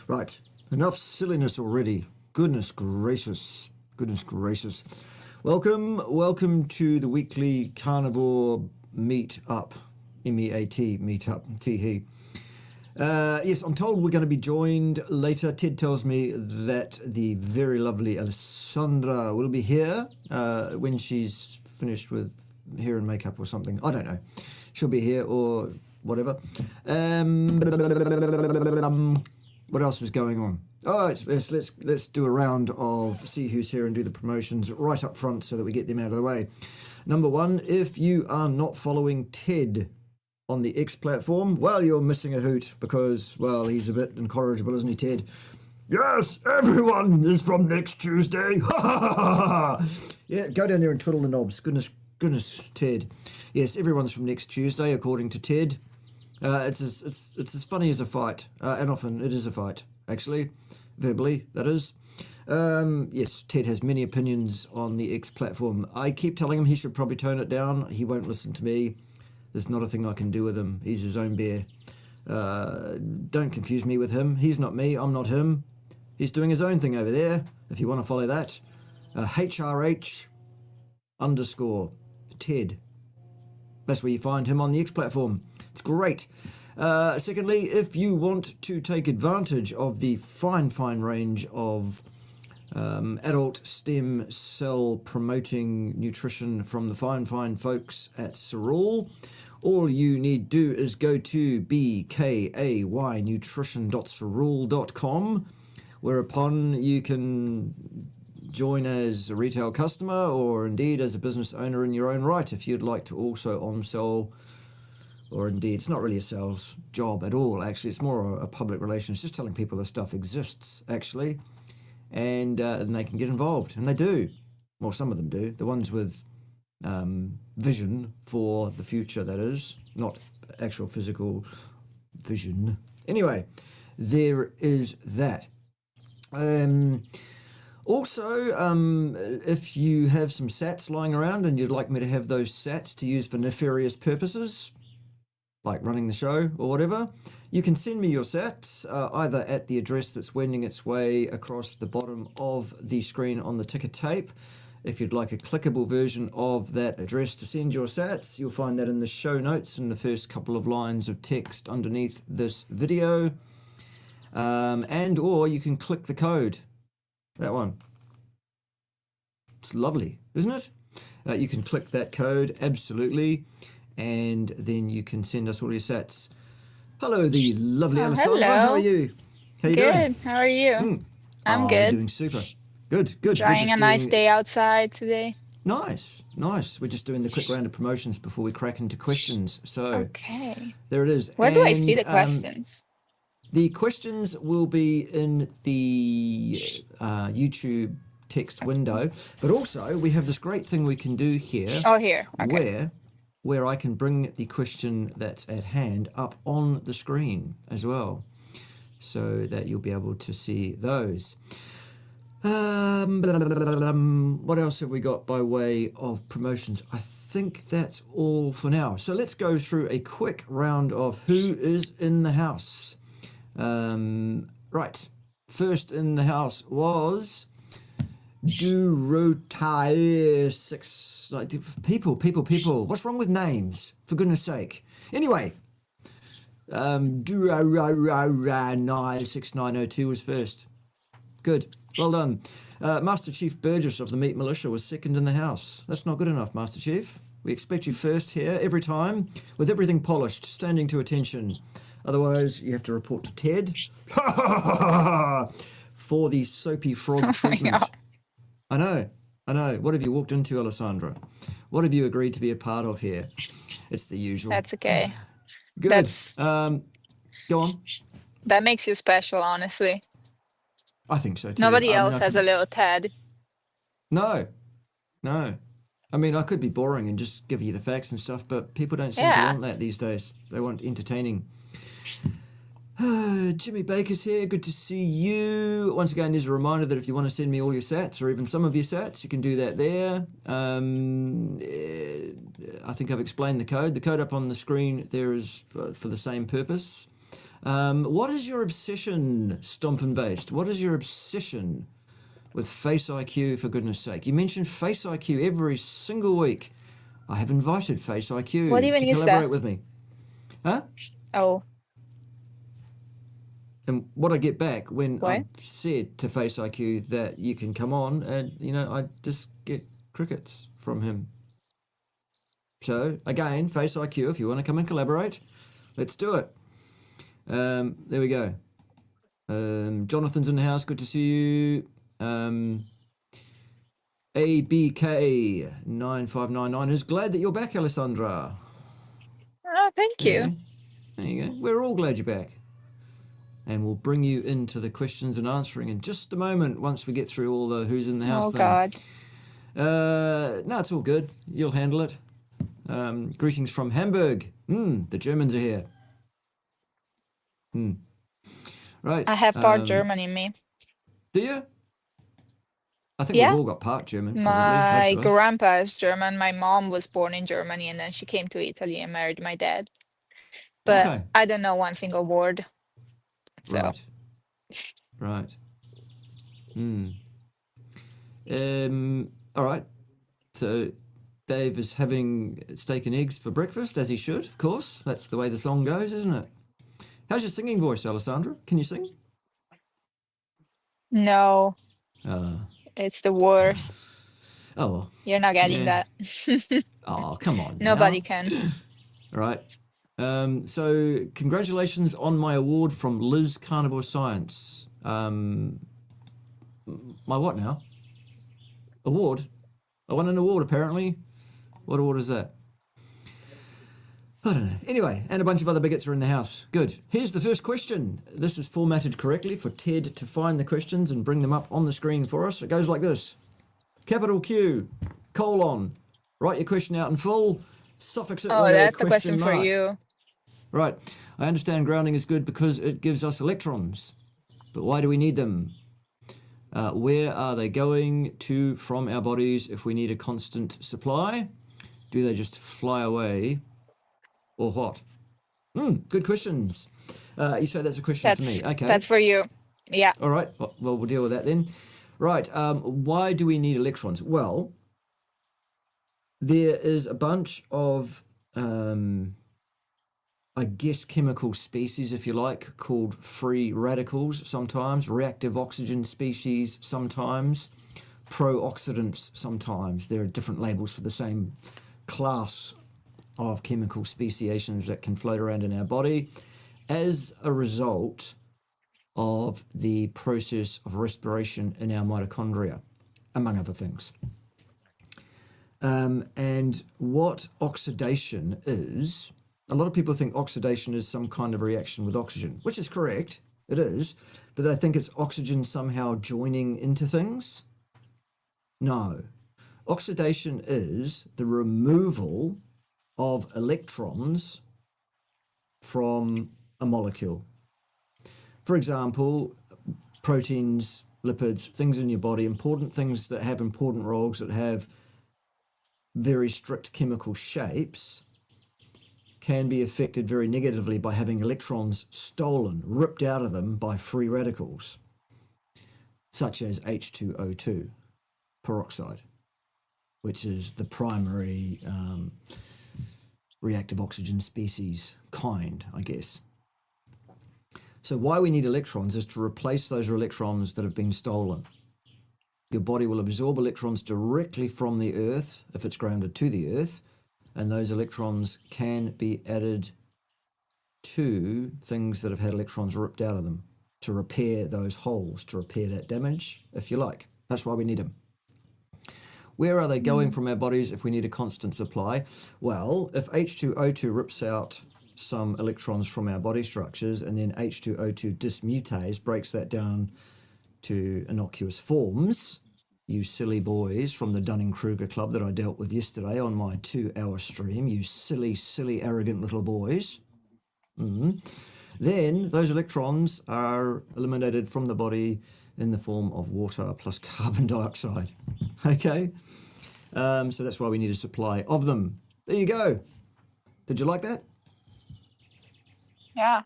Right, enough silliness already. Goodness gracious. Goodness gracious. Welcome to the weekly Carnivore meet-up. M-E-A-T, meet-up, T-he. Yes, I'm told we're going to be joined later. Ted tells me that the very lovely Alessandra will be here when she's finished with hair and makeup or something. I don't know. She'll be here or whatever. What else is going on? All right, let's do a round of see who's here and do the promotions right up front so that we get them out of the way. Number one, if you are not following Ted on the X platform, well, you're missing a hoot because, well, he's a bit incorrigible, isn't he, Ted? Yes, everyone is from next Tuesday. Yeah, go down there and twiddle the knobs. Goodness, Ted. Yes, everyone's from next Tuesday, according to Ted. It's as funny as a fight, and often it is a fight, actually, verbally, that is. Yes, Ted has many opinions on the X platform. I keep telling him he should probably tone it down. He won't listen to me. There's not a thing I can do with him. He's his own bear. Don't confuse me with him. He's not me. I'm not him. He's doing his own thing over there, if you want to follow that. HRH _ Ted. That's where you find him on the X platform. It's great. Secondly, if you want to take advantage of the fine range of adult stem cell promoting nutrition from the fine folks at Cerule, all you need to do is go to bkaynutrition.cerule.com, whereupon you can join as a retail customer or indeed as a business owner in your own right if you'd like to also on-sell, or indeed, it's not really a sales job at all, actually. It's more a public relations, just telling people the stuff exists, actually, and they can get involved, and they do. Well, some of them do. The ones with vision for the future, that is, not actual physical vision. Anyway, there is that. Also, if you have some sats lying around and you'd like me to have those sats to use for nefarious purposes, like running the show or whatever, you can send me your sats either at the address that's wending its way across the bottom of the screen on the ticker tape. If you'd like a clickable version of that address to send your sats, you'll find that in the show notes in the first couple of lines of text underneath this video. And or you can click the code. That one. It's lovely, isn't it? You can click that code, absolutely, and then you can send us all your sats. Hello, the lovely Alessandra. Hello. How are you? How you doing? Good. How are you? I'm good. Doing super. Good. Enjoying a nice day outside today. Nice. We're just doing the quick round of promotions before we crack into questions. So okay, there it is. Where do I see the questions? The questions will be in the YouTube text window, but also we have this great thing we can do here. Oh, here. Okay. Where I can bring the question that's at hand up on the screen as well, so that you'll be able to see those. What else have we got by way of promotions? I think that's all for now. So let's go through a quick round of who is in the house. Right. First in the house was Durotai 6. People. What's wrong with names? For goodness sake. Anyway, Durotai 6902 was first. Good. Well done. Master Chief Burgess of the Meat Militia was second in the house. That's not good enough, Master Chief. We expect you first here every time, with everything polished, standing to attention. Otherwise, you have to report to Ted for the soapy frog treatment. I know. What have you walked into, Alessandra? What have you agreed to be a part of here? It's the usual. That's okay. Good. Go on. That makes you special, honestly. I think so too. Nobody else has a little Ted. No. I mean, I could be boring and just give you the facts and stuff, but people don't seem to want that these days. They want entertaining. Jimmy Baker's here. Good to see you. Once again, there's a reminder that if you want to send me all your sats or even some of your sats, you can do that there. I think I've explained the code. The code up on the screen there is for the same purpose. What is your obsession, Stompin' Based? What is your obsession with Face IQ, for goodness sake? You mention Face IQ every single week. I have invited Face What IQ even to is that? collaborate with me. Huh? Oh, And what I get back when what? I've said to Face IQ that you can come on, and I just get crickets from him. So again, Face IQ, if you want to come and collaborate, let's do it. There we go. Jonathan's in the house. Good to see you. ABK9599 is glad that you're back, Alessandra. Oh, thank Yeah, you. there you go. We're all glad you're back. And we'll bring you into the questions and answering in just a moment once we get through all the who's in the house Oh, thing. God. No, it's all good. You'll handle it. Greetings from Hamburg. The Germans are here. Right. I have part German in me. Do you? I think we've Yeah. all got part German, probably, most My of us. grandpa is German. My mom was born in Germany and then she came to Italy and married my dad. But Okay. I don't know one single word. So, Right. Right. All right. So Dave is having steak and eggs for breakfast, as he should, of course. That's the way the song goes, isn't it? How's your singing voice, Alessandra? Can you sing? no, Uh, it's the worst. oh, well. You're not getting Yeah. that. Oh, come on Nobody now. can. Right. So congratulations on my award from Liz Carnivore Science. My what now? Award? I won an award, apparently. What award is that? I don't know. Anyway, and a bunch of other bigots are in the house. Good. Here's the first question. This is formatted correctly for Ted to find the questions and bring them up on the screen for us. It goes like this. Capital Q, colon. Write your question out in full. Suffix it Oh, with a that's the question question for mark. you. Right. I understand grounding is good because it gives us electrons. But why do we need them? Where are they going to from our bodies if we need a constant supply? Do they just fly away? Or what? Good questions. You say that's a question for me. Okay. That's for you. Yeah. All right. Well, we'll deal with that then. Right. Why do we need electrons? Well, there is a bunch of, I guess, chemical species, if you like, called free radicals sometimes, reactive oxygen species sometimes, pro-oxidants sometimes. There are different labels for the same class of chemical speciations that can float around in our body as a result of the process of respiration in our mitochondria, among other things. And what oxidation is, a lot of people think oxidation is some kind of reaction with oxygen, which is correct, it is, but they think it's oxygen somehow joining into things. No. Oxidation is the removal of electrons from a molecule. For example, proteins, lipids, things in your body, important things that have important roles, that have very strict chemical shapes, can be affected very negatively by having electrons stolen, ripped out of them by free radicals, such as H2O2 peroxide, which is the primary reactive oxygen species kind, I guess. So why we need electrons is to replace those electrons that have been stolen. Your body will absorb electrons directly from the earth if it's grounded to the earth, and those electrons can be added to things that have had electrons ripped out of them to repair those holes, to repair that damage, if you like. That's why we need them. Where are they going from our bodies if we need a constant supply? Well, if H2O2 rips out some electrons from our body structures and then H2O2 dismutase, breaks that down to innocuous forms, you silly boys from the Dunning-Kruger Club that I dealt with yesterday on my 2-hour stream, you silly, silly, arrogant little boys, then those electrons are eliminated from the body in the form of water plus carbon dioxide. Okay? So that's why we need a supply of them. There you go. Did you like that? Yeah.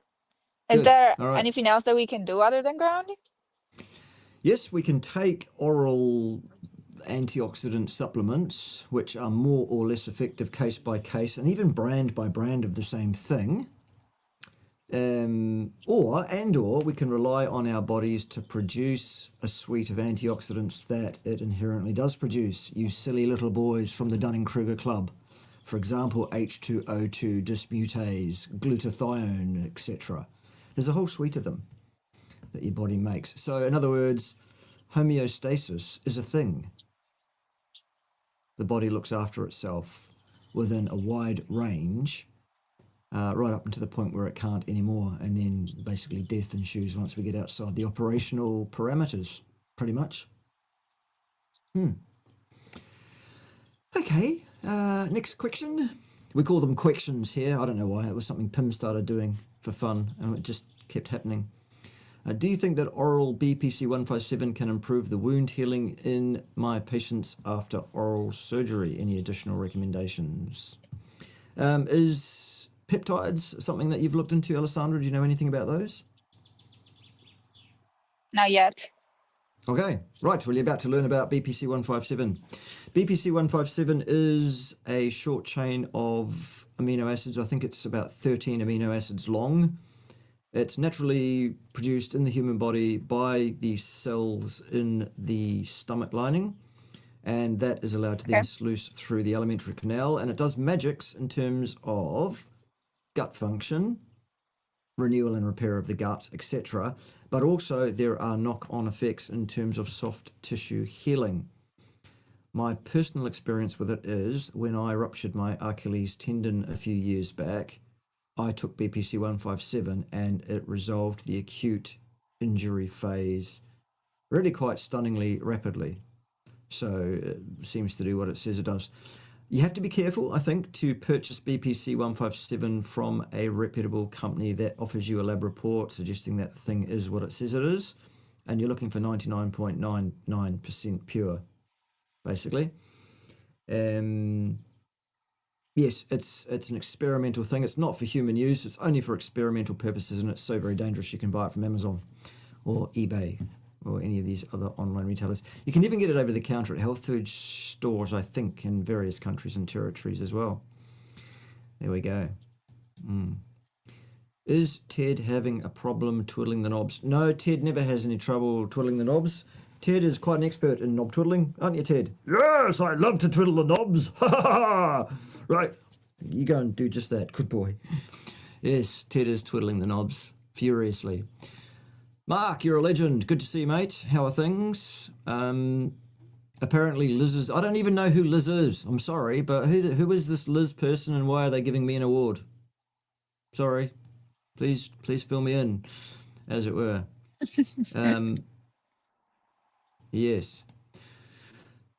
Is Good. there All right. anything else that we can do other than grounding? Yes, we can take oral antioxidant supplements, which are more or less effective case by case, and even brand by brand of the same thing. Or we can rely on our bodies to produce a suite of antioxidants that it inherently does produce. You silly little boys from the Dunning-Kruger Club. For example, H2O2 dismutase, glutathione, etc. There's a whole suite of them that your body makes. So in other words, homeostasis is a thing. The body looks after itself within a wide range, right up until the point where it can't anymore, and then basically death ensues once we get outside the operational parameters, pretty much. Okay, next question. We call them questions here. I don't know why. It was something Pim started doing for fun, and it just kept happening. Do you think that oral BPC 157 can improve the wound healing in my patients after oral surgery? Any additional recommendations? Is peptides something that you've looked into, Alessandra? Do you know anything about those? Not yet. Okay, right. Well, you're about to learn about BPC 157. BPC 157 is a short chain of amino acids. I think it's about 13 amino acids long. It's naturally produced in the human body by the cells in the stomach lining, and that is allowed to then sluice through the alimentary canal, and it does magics in terms of gut function, renewal and repair of the gut, etc. But also there are knock-on effects in terms of soft tissue healing. My personal experience with it is when I ruptured my Achilles tendon a few years back, I took BPC 157 and it resolved the acute injury phase really quite stunningly rapidly. So it seems to do what it says it does. You have to be careful, I think, to purchase BPC 157 from a reputable company that offers you a lab report suggesting that the thing is what it says it is, and you're looking for 99.99% pure, basically. Yes, it's an experimental thing. It's not for human use. It's only for experimental purposes, and it's so very dangerous you can buy it from Amazon or eBay or any of these other online retailers. You can even get it over the counter at health food stores, I think, in various countries and territories as well. There we go. Is Ted having a problem twiddling the knobs? No, Ted never has any trouble twiddling the knobs. Ted is quite an expert in knob twiddling, aren't you, Ted? Yes, I love to twiddle the knobs. Ha ha ha! Right, you go and do just that. Good boy. Yes, Ted is twiddling the knobs furiously. Mark, you're a legend. Good to see you, mate. How are things? Apparently Liz is... I don't even know who Liz is. I'm sorry, but who is this Liz person and why are they giving me an award? Sorry. Please fill me in, as it were. Yes.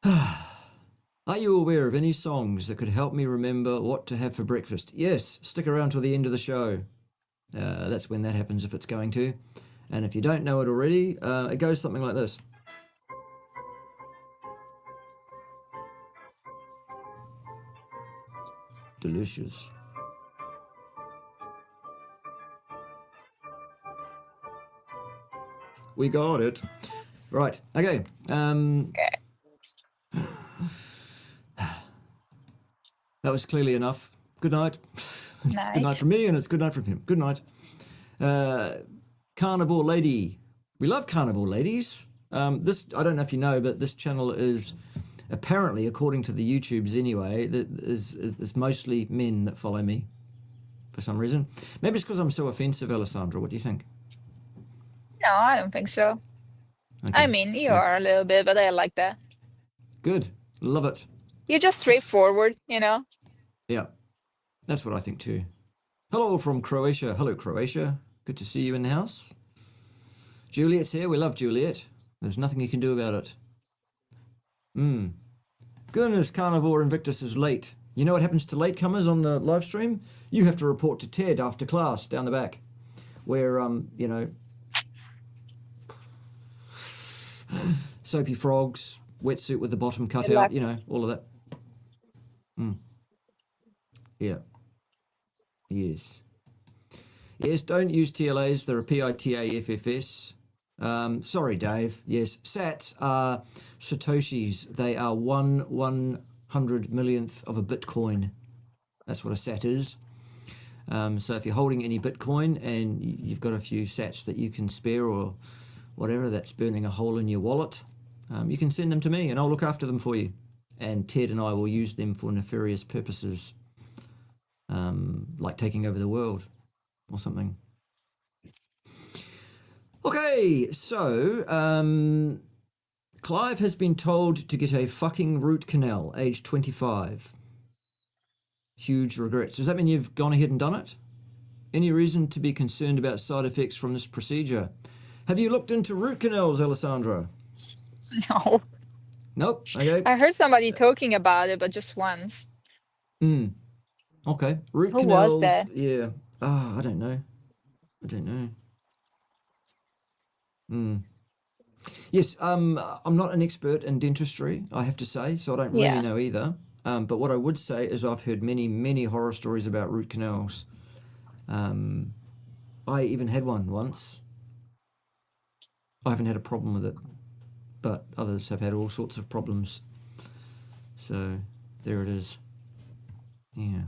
Are you aware of any songs that could help me remember what to have for breakfast? Yes, stick around till the end of the show. That's when that happens, if it's going to. And if you don't know it already, it goes something like this. Delicious. We got it. Right, okay. That was clearly enough. Good night. It's good night from me and it's good night from him. Good night. Carnivore Lady. We love Carnivore Ladies. This, I don't know if you know, but this channel is apparently, according to the YouTubes anyway, that is mostly men that follow me for some reason. Maybe it's because I'm so offensive, Alessandra. What do you think? No, I don't think so. Okay. I mean, you are a little bit, but I like that. Good. Love it. You're just straightforward, you know? Yeah. That's what I think too. Hello from Croatia. Hello, Croatia. Good to see you in the house. Juliet's here. We love Juliet. There's nothing you can do about it. Goodness, Carnivore Invictus is late. You know what happens to latecomers on the live stream? You have to report to Ted after class down the back, where, you know, soapy frogs, wetsuit with the bottom cut out, you know, all of that. Yeah. Yes. Yes, don't use TLAs. They're a PITAFFS. Sorry, Dave. Yes, sats are satoshis. They are 1/100 millionth of a Bitcoin. That's what a sat is. So if you're holding any Bitcoin and you've got a few sats that you can spare or whatever that's burning a hole in your wallet, you can send them to me and I'll look after them for you. And Ted and I will use them for nefarious purposes, like taking over the world or something. Okay, so Clive has been told to get a fucking root canal, age 25. Huge regrets. Does that mean you've gone ahead and done it? Any reason to be concerned about side effects from this procedure? Have you looked into root canals, Alessandra? No. Nope. Okay. I heard somebody talking about it, but just once. Okay. Root Who canals. was that? Yeah. I don't know. Yes. I'm not an expert in dentistry, I have to say, so I don't really know either. But what I would say is I've heard many, many horror stories about root canals. I even had one once. I haven't had a problem with it, but others have had all sorts of problems. So there it is. Yeah,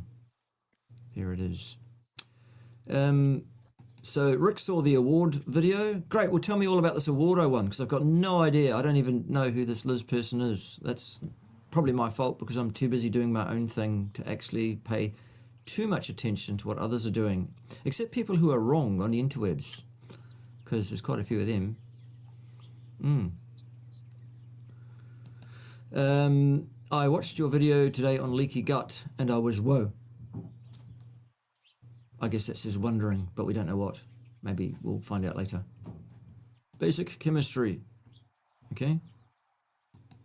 there it is. So Rick saw the award video. Great. Well, tell me all about this award I won, because I've got no idea. I don't even know who this Liz person is. That's probably my fault because I'm too busy doing my own thing to actually pay too much attention to what others are doing, except people who are wrong on the interwebs, because there's quite a few of them. I watched your video today on leaky gut and I was whoa. I guess that says wondering, but we don't know what. Maybe we'll find out later. Basic chemistry. Okay.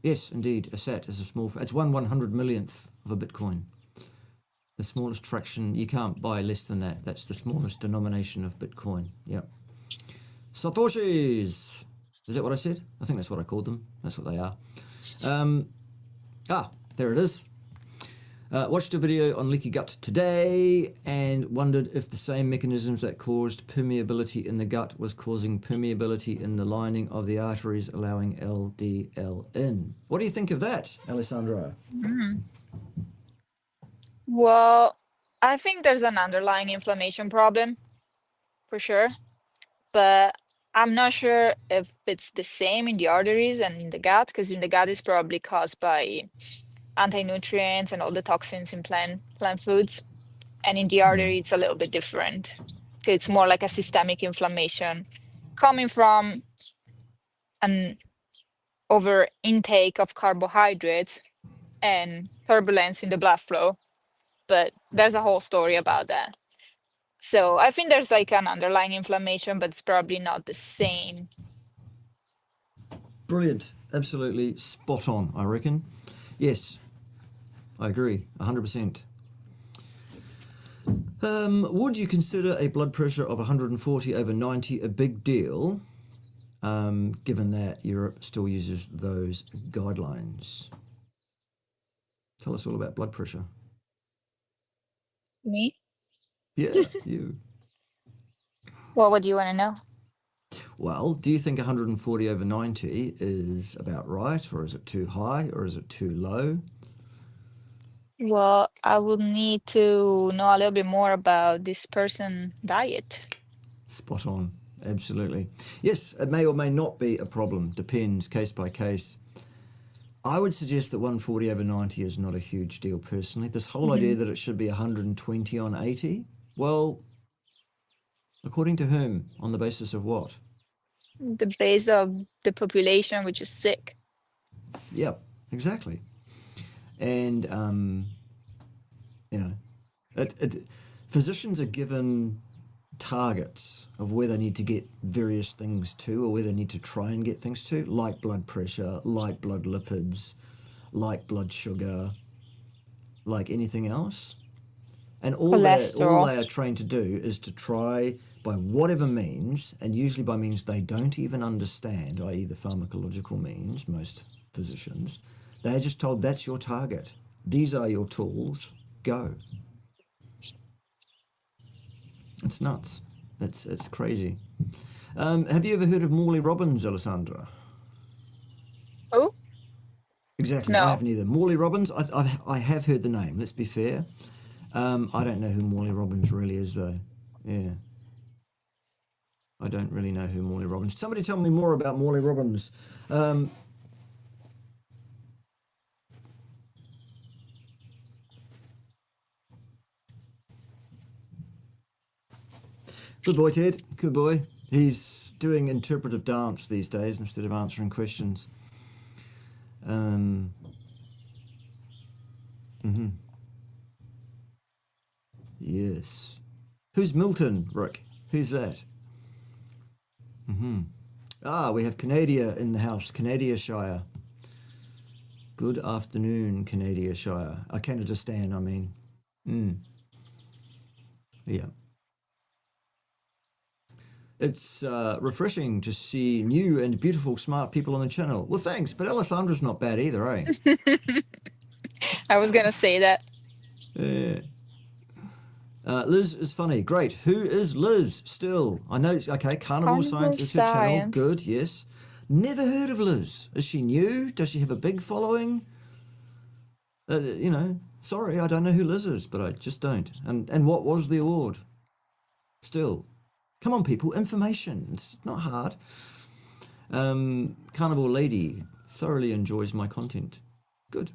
Yes, indeed, a sat is a small... It's 1/100 millionth of a Bitcoin. The smallest fraction, you can't buy less than that. That's the smallest denomination of Bitcoin. Yep. Satoshis. Is that what I said? I think that's what I called them. That's what they are. There it is. Watched a video on leaky gut today and wondered if the same mechanisms that caused permeability in the gut was causing permeability in the lining of the arteries, allowing LDL in. What do you think of that, Alessandra? Well, I think there's an underlying inflammation problem, for sure. But I'm not sure if it's the same in the arteries and in the gut, because in the gut is probably caused by anti-nutrients and all the toxins in plant foods. And in the artery, it's a little bit different. It's more like a systemic inflammation coming from an over intake of carbohydrates and turbulence in the blood flow. But there's a whole story about that. So I think there's like an underlying inflammation, but it's probably not the same. Brilliant. Absolutely spot on, I reckon. Yes, I agree, 100%. Would you consider a blood pressure of 140/90 a big deal, given that Europe still uses those guidelines? Tell us all about blood pressure. Me? Yeah, you. Well, what do you want to know? Well, do you think 140/90 is about right, or is it too high, or is it too low? Well, I would need to know a little bit more about this person's diet. Spot on. Absolutely. Yes, it may or may not be a problem. Depends, case by case. I would suggest that 140/90 is not a huge deal personally. This whole idea that it should be 120/80, well, according to whom? On the basis of what? The base of the population, which is sick. Yep, exactly. And, physicians are given targets of where they need to get various things to, or where they need to try and get things to, like blood pressure, like blood lipids, like blood sugar, like anything else. And all they are trained to do is to try by whatever means, and usually by means they don't even understand, i.e. the pharmacological means, most physicians, they're just told that's your target. These are your tools. Go. It's nuts. It's crazy. Have you ever heard of Morley Robbins, Alessandra? Oh, Exactly, I no. haven't either. Morley Robbins, I have heard the name, let's be fair. I don't know who Morley Robbins really is, though. Yeah, I don't really know who Morley Robbins. Somebody tell me more about Morley Robbins. Um, Good boy, Ted. Good boy. He's doing interpretive dance these days instead of answering questions. Um, mhm. Yes. Who's Milton, Rick? Who's that? We have Canada in the house. Canada Shire. Good afternoon, Canada Shire. Canada Stan, I mean. Yeah. It's refreshing to see new and beautiful, smart people on the channel. Well, thanks, but Alessandra's not bad either, eh? I was gonna say that. Yeah. Liz is funny. Great. Who is Liz still? I know. Okay, Carnivore Carnivore Science is her channel. science. Good, yes. Never heard of Liz. Is she new? Does she have a big following? Sorry, I don't know who Liz is, but I just don't. And what was the award? Still. Come on, people. Information. It's not hard. Carnivore Lady thoroughly enjoys my content. Good.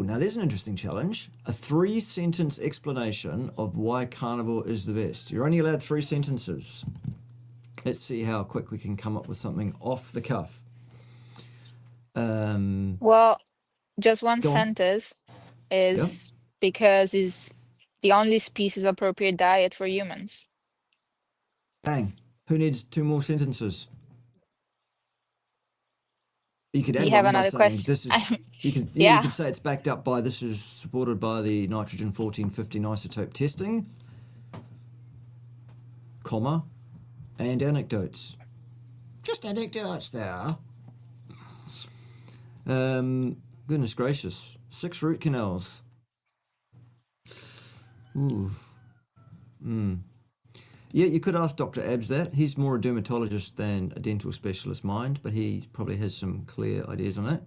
Now there's an interesting challenge. A 3-sentence explanation of why Carnivore is the best. You're only allowed 3 sentences. Let's see how quick we can come up with something off the cuff. Well, just one Go on. sentence Yep. is because it's the only species appropriate diet for humans. Bang. Who needs 2 more sentences? You could Do you add have one by another saying question? this is. You Yeah. could say it's backed up by this is supported by the nitrogen 1415 isotope testing, comma, and anecdotes. Just anecdotes there. Goodness gracious, 6 root canals. Ooh. Yeah, you could ask Dr. Abs that. He's more a dermatologist than a dental specialist mind, but he probably has some clear ideas on it.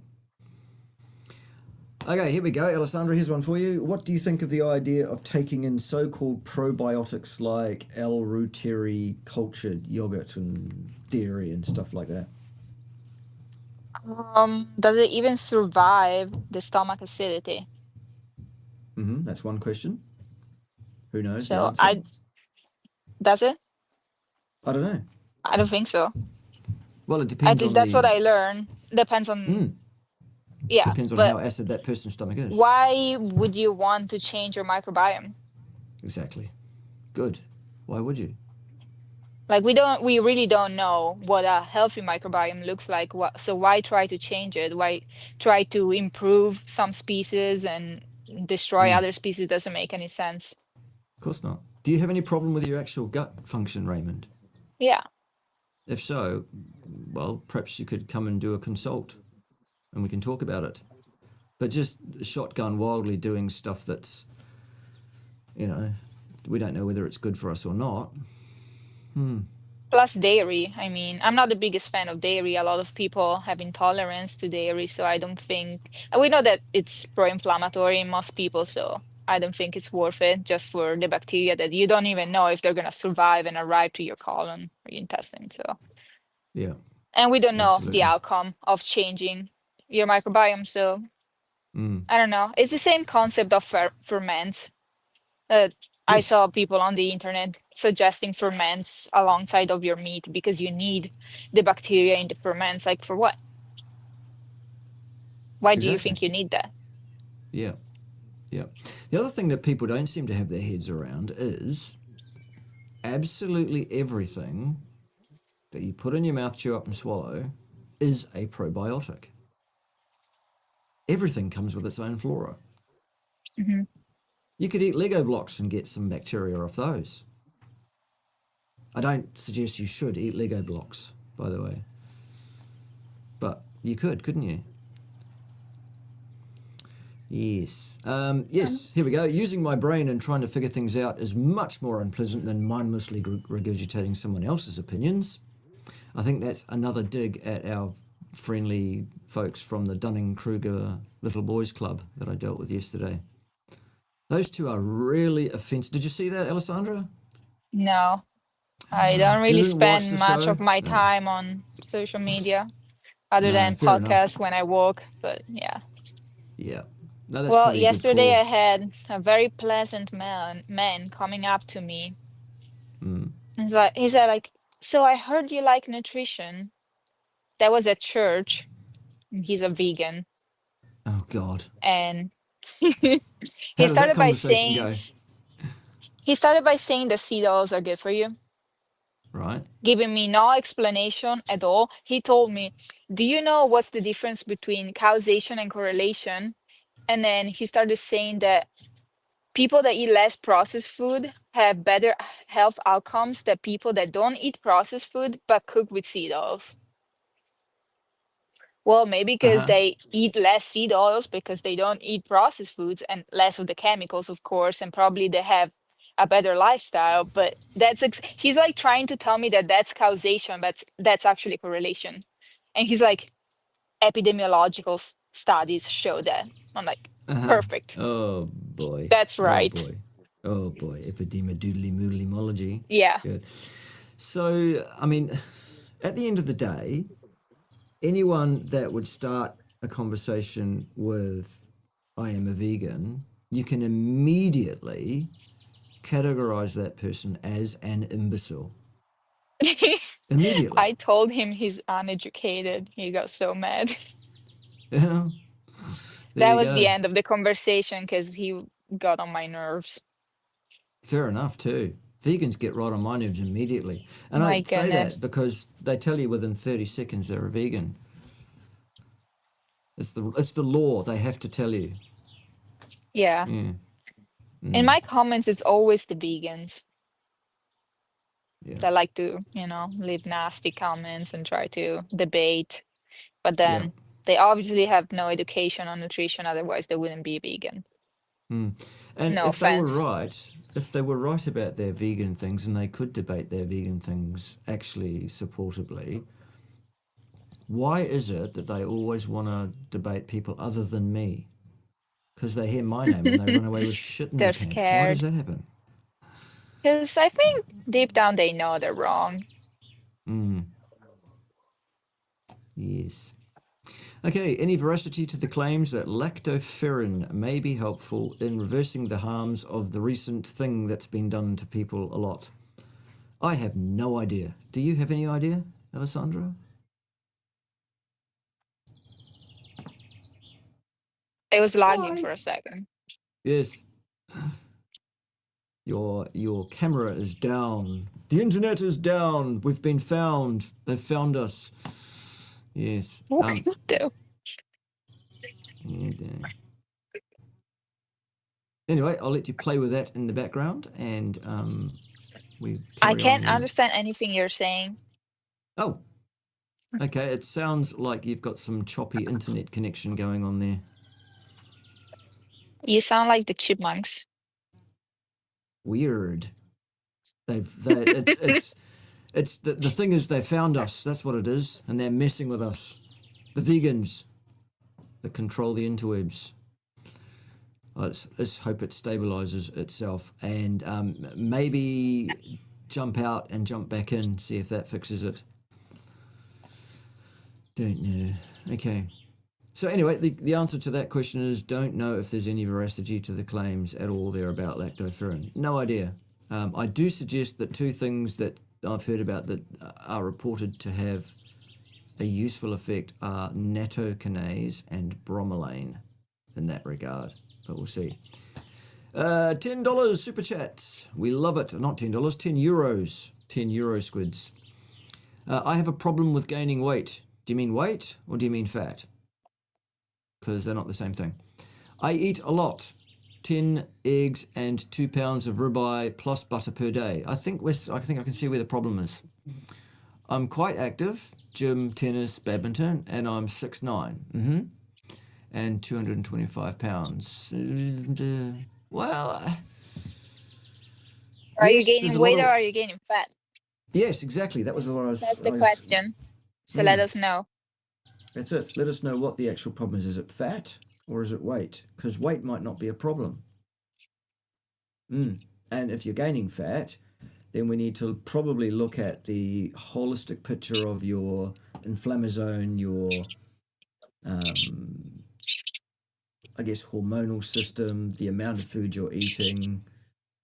Okay, here we go. Alessandra, here's one for you. What do you think of the idea of taking in so-called probiotics like L-reuteri cultured yogurt and dairy and stuff like that? Does it even survive the stomach acidity? That's one question. Who knows the So answer? does it? I don't know. I don't think so. Well, it At depends least on that's what the I learned. Depends on, yeah, depends on how but acid that person's stomach is. why would you want to change your microbiome? Exactly. Good. Why would you? Like we really don't know what a healthy microbiome looks like. So why try to change it? Why try to improve some species and destroy other species? Doesn't make any sense. Of course not. Do you have any problem with your actual gut function, Raymond? Yeah. If so, well, perhaps you could come and do a consult and we can talk about it. But just shotgun wildly doing stuff that's, we don't know whether it's good for us or not. Plus dairy. I mean, I'm not the biggest fan of dairy. A lot of people have intolerance to dairy, so I don't think, and we know that it's pro-inflammatory in most people, so I don't think it's worth it just for the bacteria that you don't even know if they're gonna survive and arrive to your colon or your intestine. So, Yeah, and we don't know the absolutely. outcome of changing your microbiome, so Mm. I don't know. It's the same concept of ferments. Uh, I Yes, saw people on the internet suggesting ferments alongside of your meat because you need the bacteria in the ferments. Like for what? Why do you exactly. think you need that? Yeah, yeah. The other thing that people don't seem to have their heads around is absolutely everything that you put in your mouth, chew up, and swallow is a probiotic. Everything comes with its own flora. Hmm. You could eat Lego blocks and get some bacteria off those. I don't suggest you should eat Lego blocks, by the way. But you could, couldn't you? Yes. Yes, here we go. Using my brain and trying to figure things out is much more unpleasant than mindlessly regurgitating someone else's opinions. I think that's another dig at our friendly folks from the Dunning-Kruger Little Boys Club that I dealt with yesterday. Those two are really offensive. Did you see that, Alessandra? No, I don't really Didn't watch the spend much show? of my No. time on social media other No, than fair enough. podcasts when I walk. But yeah. Yeah. No, that's Well, probably a good yesterday call. I had a very pleasant man coming up to me. Mm. He said like, so I heard you like nutrition. That was at church. And he's a vegan. Oh, God. And he How did that started by conversation saying go? he started by saying the seed oils are good for you, Right. giving me no explanation at all. He told me, do you know what's the difference between causation and correlation? And then he started saying that people that eat less processed food have better health outcomes than people that don't eat processed food but cook with seed oils. Well, maybe because Uh-huh. they eat less seed oils because they don't eat processed foods and less of the chemicals, of course, and probably they have a better lifestyle. But he's like trying to tell me that that's causation, but that's actually correlation. And he's like, epidemiological studies show that. I'm like, Uh-huh. perfect. Oh boy. That's Oh right. boy. Oh boy. Epidema doodly moodly Yeah. Good. So, I mean, at the end of the day, anyone that would start a conversation with I am a vegan, you can immediately categorize that person as an imbecile. Immediately. I told him he's uneducated. He got so mad. You know? There That you was go. the end of the conversation because he got on my nerves. Fair enough, too. Vegans get right on my nerves immediately. And I My say that goodness. because they tell you within 30 seconds they're a vegan. It's the law. They have to tell you. Yeah. Yeah. In Mm. my comments, it's always the vegans Yeah. that like to, leave nasty comments and try to debate. But Yeah. then they obviously have no education on nutrition, otherwise they wouldn't be vegan. Mm. And No offense. if they were right about their vegan things and they could debate their vegan things actually supportably, why is it that they always want to debate people other than me? Because they hear my name and they run away with shit in their They're pants. Why does scared. that happen? Because I think deep down they know they're wrong. Mm. Yes. Okay, any veracity to the claims that lactoferrin may be helpful in reversing the harms of the recent thing that's been done to people a lot? I have no idea. Do you have any idea, Alessandra? It was lagging Hi. for a second. Yes. Your camera is down. The internet is down. We've been found. They've found us. Yes. What do? And, anyway, I'll let you play with that in the background, and we I carry on can't with. understand anything you're saying. Oh, okay. It sounds like you've got some choppy internet connection going on there. You sound like the chipmunks. Weird. It's the thing is they found us. That's what it is, and they're messing with us. The vegans that control the interwebs. Let's hope it stabilizes itself and maybe jump out and jump back in, see if that fixes it. Don't know. Okay. So anyway, the answer to that question is don't know if there's any veracity to the claims at all there about lactoferrin. No idea. I do suggest that two things that I've heard about that are reported to have a useful effect are nattokinase and bromelain in that regard. But we'll see. $10 super chats. We love it. Not $10, €10. €10 squids. I have a problem with gaining weight. Do you mean weight or do you mean fat? Because they're not the same thing. I eat a lot. 10 eggs and 2 pounds of ribeye plus butter per day. I think I can see where the problem is. I'm quite active. Gym, tennis, badminton, and I'm 6'9". and 225 pounds. Well, Are you yes, there's gaining a lot weight or of... are you gaining fat? Yes, exactly. That was what That's the I was question. So let us know. That's it. Let us know what the actual problem is. Is it fat or is it weight? Because weight might not be a problem. And if you're gaining fat, then we need to probably look at the holistic picture of your inflammasome, your, I guess, hormonal system, the amount of food you're eating,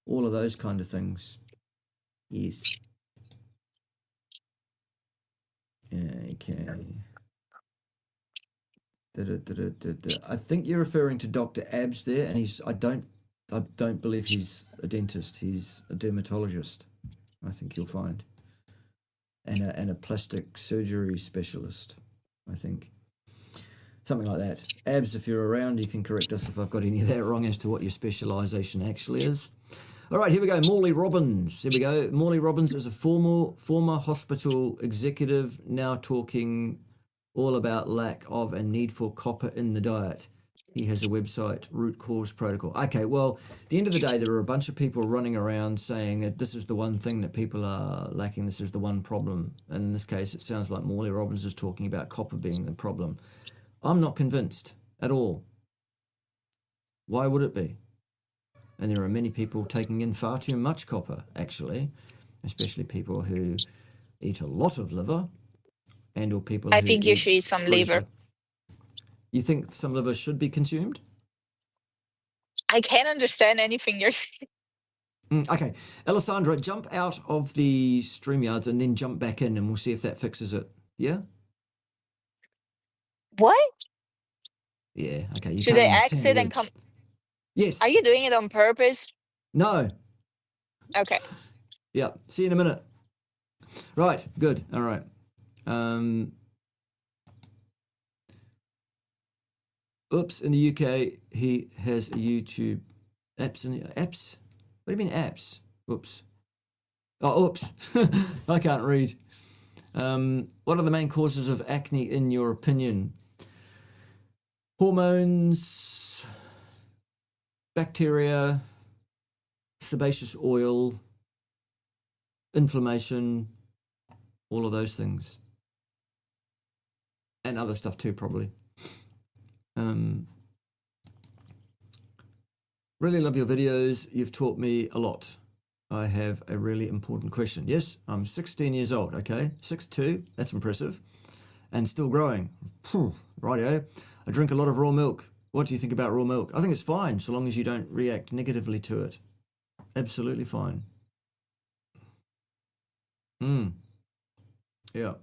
all of those kind of things. Yes. Okay. I think you're referring to Dr. Abs there, and I don't believe he's a dentist. He's a dermatologist, I think you'll find, and a plastic surgery specialist, I think. Something like that. Abs, if you're around, you can correct us if I've got any of that wrong as to what your specialisation actually is. All right, here we go. Morley Robbins. Here we go. Morley Robbins is a former hospital executive, now talking all about lack of and need for copper in the diet. He has a website, Root Cause Protocol. Okay, well, at the end of the day, there are a bunch of people running around saying that this is the one thing that people are lacking, this is the one problem. And in this case, it sounds like Morley Robbins is talking about copper being the problem. I'm not convinced at all. Why would it be? And there are many people taking in far too much copper, actually, especially people who eat a lot of liver and or people I who think you eat should eat some fruit. liver. You think some liver should be consumed? I can't understand anything you're saying. Okay, Alessandra, jump out of the StreamYards and then jump back in and we'll see if that fixes it. Yeah? What? Yeah, okay, you Should can't I understand a exit and word. come? Yes. Are you doing it on purpose? No. Okay. Yeah, see you in a minute. Right, good, all right. Oops, in the UK, he has a YouTube apps. Apps? What do you mean apps? Oops. Oh, oops. I can't read. What are the main causes of acne in your opinion? Hormones, bacteria, sebaceous oil, inflammation, all of those things. And other stuff too, probably. Really love your videos. You've taught me a lot. I have a really important question. Yes, I'm 16 years old, okay? 6'2", that's impressive. And still growing. Rightio. I drink a lot of raw milk. What do you think about raw milk? I think it's fine, so long as you don't react negatively to it. Absolutely fine. Yeah.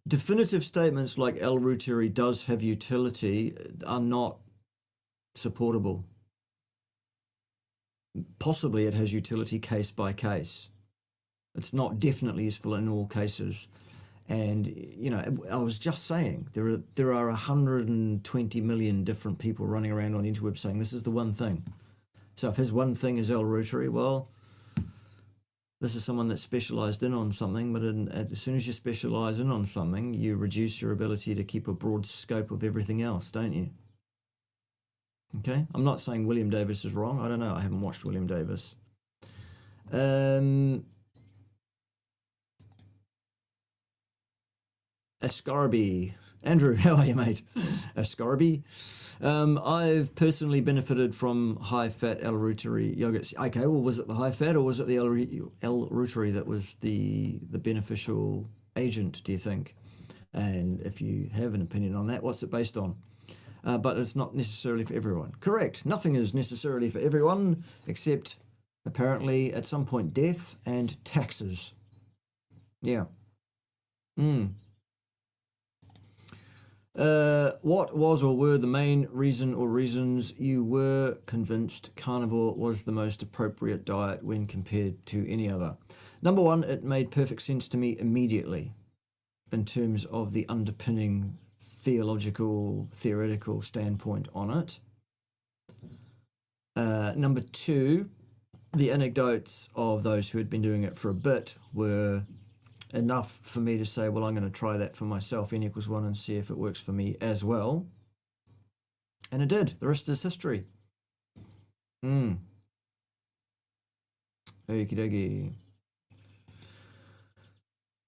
Definitive statements like L-Reuteri does have utility are not supportable. Possibly it has utility case by case. It's not definitely useful in all cases. And, you know, I was just saying, there are 120 million different people running around on interweb saying this is the one thing. So if his one thing is L-Reuteri, well, this is someone that's specialized in on something, but as soon as you specialize in on something, you reduce your ability to keep a broad scope of everything else, don't you? Okay, I'm not saying William Davis is wrong. I don't know. I haven't watched William Davis. Ascarby. Andrew, how are you, mate? Ascarby. I've personally benefited from high-fat L-Reuteri yogurts. Okay, well, was it the high-fat or was it the L-Reuteri that was the beneficial agent, do you think? And if you have an opinion on that, what's it based on? But it's not necessarily for everyone. Correct. Nothing is necessarily for everyone, except apparently at some point death and taxes. Yeah. What was or were the main reason or reasons you were convinced carnivore was the most appropriate diet when compared to any other? Number one, it made perfect sense to me immediately in terms of the underpinning theoretical standpoint on it. Number two, the anecdotes of those who had been doing it for a bit were enough for me to say, well, I'm going to try that for myself, n equals 1, and see if it works for me as well. And it did. The rest is history. Okie dokie.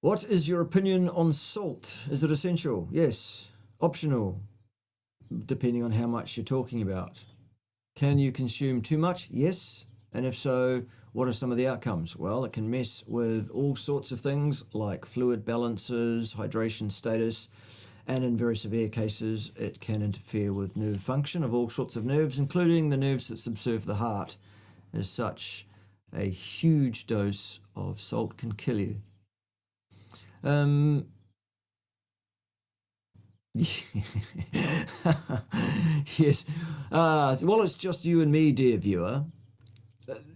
What is your opinion on salt? Is it essential? Yes. Optional, depending on how much you're talking about. Can you consume too much? Yes. And if so, what are some of the outcomes? Well, it can mess with all sorts of things like fluid balances, hydration status, and in very severe cases, it can interfere with nerve function of all sorts of nerves, including the nerves that subserve the heart. As such, a huge dose of salt can kill you. Yes. Well, it's just you and me, dear viewer.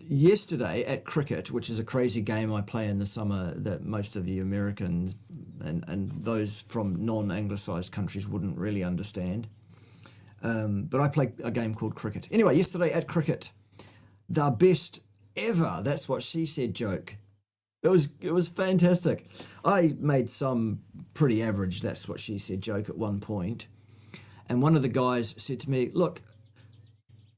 Yesterday at cricket, which is a crazy game I play in the summer that most of you Americans and those from non-anglicised countries wouldn't really understand. But I play a game called cricket. Anyway, yesterday at cricket, the best ever, that's what she said joke. It was fantastic. I made some pretty average that's what she said joke at one point. And one of the guys said to me, look,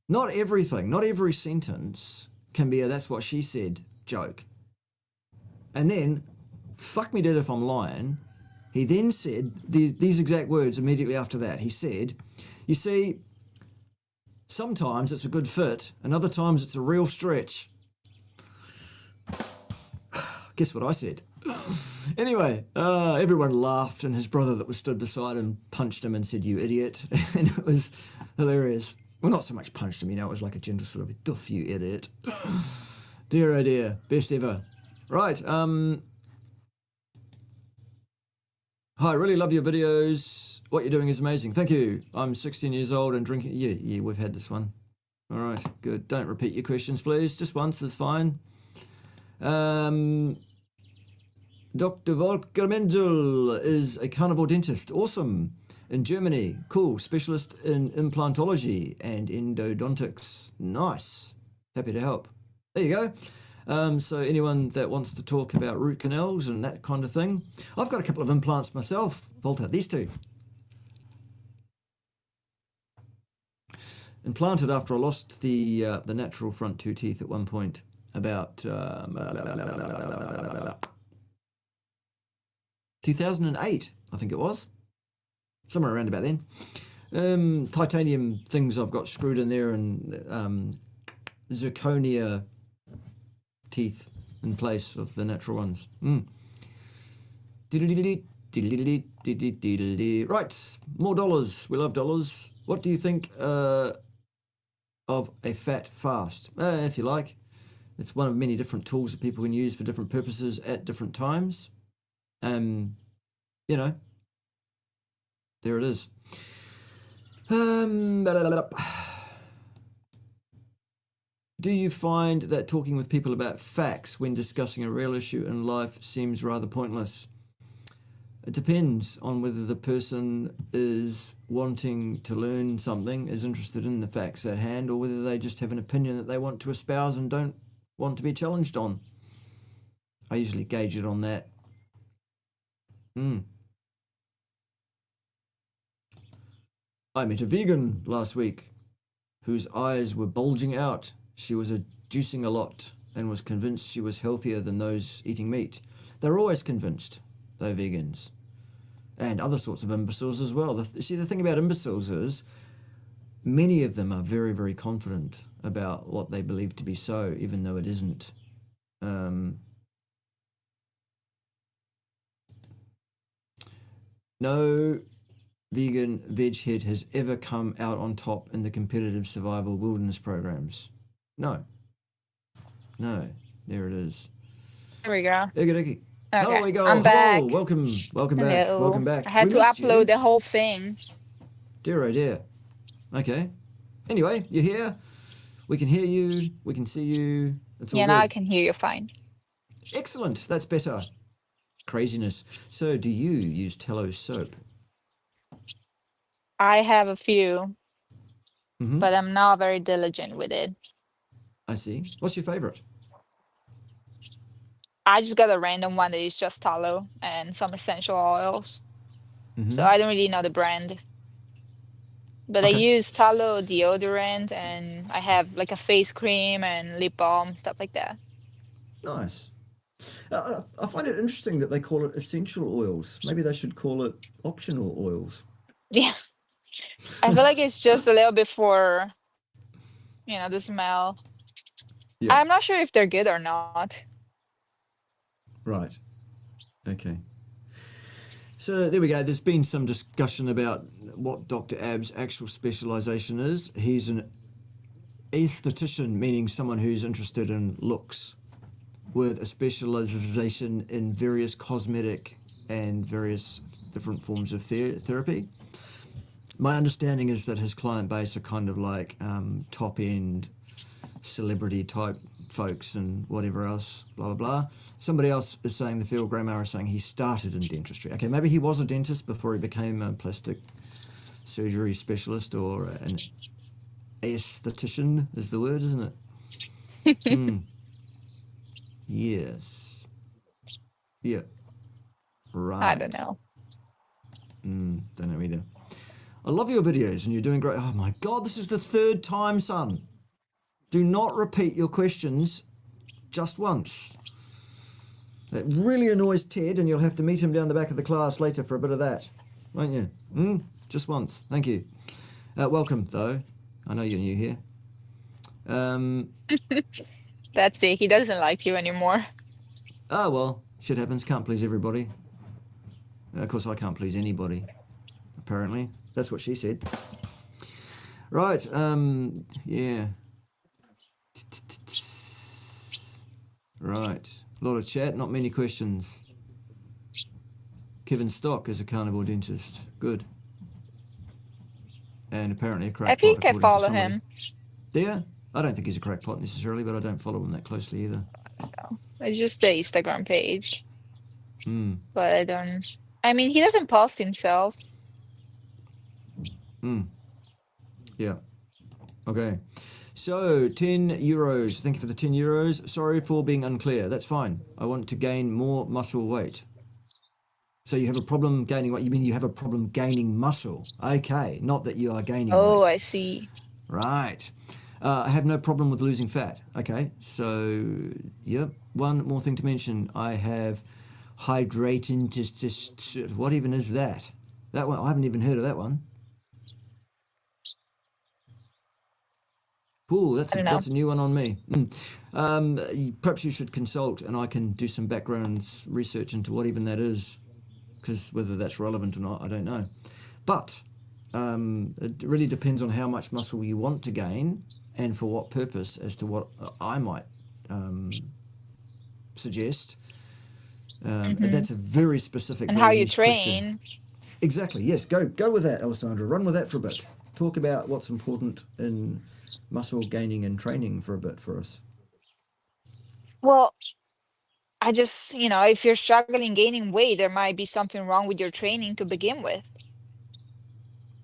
not everything, not every sentence can be a that's what she said joke. And then, fuck me dead if I'm lying, he then said these exact words immediately after that. He said, you see, sometimes it's a good fit and other times it's a real stretch. Guess what I said? Anyway, everyone laughed and his brother that was stood beside him punched him and said, you idiot. And it was hilarious. Well, not so much punched him, it was like a gentle sort of, duff, you idiot. Dear, oh dear, best ever. Right, hi, really love your videos. What you're doing is amazing. Thank you. I'm 16 years old and drinking, yeah, we've had this one. All right, good. Don't repeat your questions, please. Just once is fine. Dr. Volker Menzel is a carnivore dentist. Awesome. In Germany. Cool. Specialist in implantology and endodontics. Nice. Happy to help. There you go. So anyone that wants to talk about root canals and that kind of thing. I've got a couple of implants myself. Volta, these two. Implanted after I lost the natural front two teeth at one point. About 2008, I think it was. Somewhere around about then. Titanium things I've got screwed in there and zirconia teeth in place of the natural ones. Right, more dollars. We love dollars. What do you think of a fat fast? If you like. It's one of many different tools that people can use for different purposes at different times. You know, there it is. Do you find that talking with people about facts when discussing a real issue in life seems rather pointless? It depends on whether the person is wanting to learn something, is interested in the facts at hand, or whether they just have an opinion that they want to espouse and don't want to be challenged on. I usually gauge it on that. I met a vegan last week whose eyes were bulging out. She was juicing a lot and was convinced she was healthier than those eating meat. They're always convinced, though, vegans. And other sorts of imbeciles as well. See, the thing about imbeciles is many of them are very, very confident about what they believe to be so, even though it isn't. No vegan veg head has ever come out on top in the competitive survival wilderness programs. No. There it is. There we go. Okay. Okay, Oh, we go. I'm back. Hello, welcome Hello. back. I had We to missed upload you. the whole thing. Dear, oh dear. Okay. Anyway, you're here. We can hear you. We can see you. It's all Yeah, good. now I can hear you fine. Excellent. That's better. Craziness. So, do you use Tello soap? I have a few, Mm-hmm. but I'm not very diligent with it. I see. What's your favorite? I just got a random one that is just tallow and some essential oils. So I don't really know the brand. But I Okay. use tallow deodorant and I have like a face cream and lip balm, stuff like that. Nice. I find it interesting that they call it essential oils. Maybe they should call it optional oils. Yeah. I feel like it's just a little bit for, the smell. Yeah. I'm not sure if they're good or not. Right. Okay. So there we go. There's been some discussion about what Dr. Ab's actual specialization is. He's an aesthetician, meaning someone who's interested in looks, with a specialization in various cosmetic and various different forms of therapy. My understanding is that his client base are kind of like top end celebrity type folks and whatever else, blah, blah, blah. Somebody else is saying, the field grammar is saying he started in dentistry. Okay, maybe he was a dentist before he became a plastic surgery specialist, or an aesthetician is the word, isn't it? Yes. Yeah. I don't Right. know. Don't know either. I love your videos and you're doing great. Oh my God, this is the third time, son. Do not repeat your questions just once. That really annoys Ted, and you'll have to meet him down the back of the class later for a bit of that, won't you? Just once. Thank you. Welcome, though. I know you're new here. That's it. He doesn't like you anymore. Oh, well, shit happens. Can't please everybody. Of course, I can't please anybody, apparently. That's what she said. Right, yeah. Right. A lot of chat, not many questions. Kevin Stock is a carnivore dentist. Good. And apparently a I crackpot, think I according to follow somebody. him. Yeah, I don't think he's a crackpot necessarily, but I don't follow him that closely either. No, it's just the Instagram page. Hmm. But I don't. I mean, he doesn't post himself. Yeah. Okay. So, €10. Thank you for the €10. Sorry for being unclear. That's fine. I want to gain more muscle weight. So you have a problem gaining weight? You mean you have a problem gaining muscle? Okay, not that you are gaining Oh, weight. I see. Right. I have no problem with losing fat. Okay, so, yep. One more thing to mention. I have hydrating. What even is that? That one, I haven't even heard of that one. Ooh, I don't know. that's a new one on me. Perhaps you should consult, and I can do some background research into what even that is, because whether that's relevant or not, I don't know. But it really depends on how much muscle you want to gain and for what purpose, as to what I might suggest. That's a very specific, And how very you niche question. train. Exactly. Yes. Go with that, Alessandra. Run with that for a bit. Talk about what's important in muscle gaining and training for a bit for us. Well, I just, if you're struggling gaining weight, there might be something wrong with your training to begin with.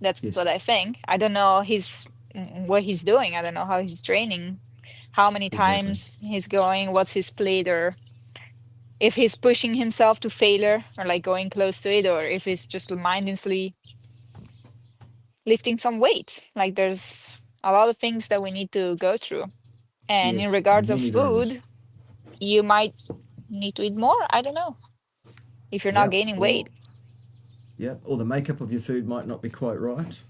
That's what Yes. I think. I don't know what he's doing. I don't know how he's training, how many Exactly. times he's going, what's his split, or if he's pushing himself to failure or like going close to it, or if he's just mindlessly lifting some weights. Like there's a lot of things that we need to go through. And in Yes. regards of Many variables. food, you might need to eat more. I don't know. If you're not Yeah. gaining weight. Or the makeup of your food might not be quite right.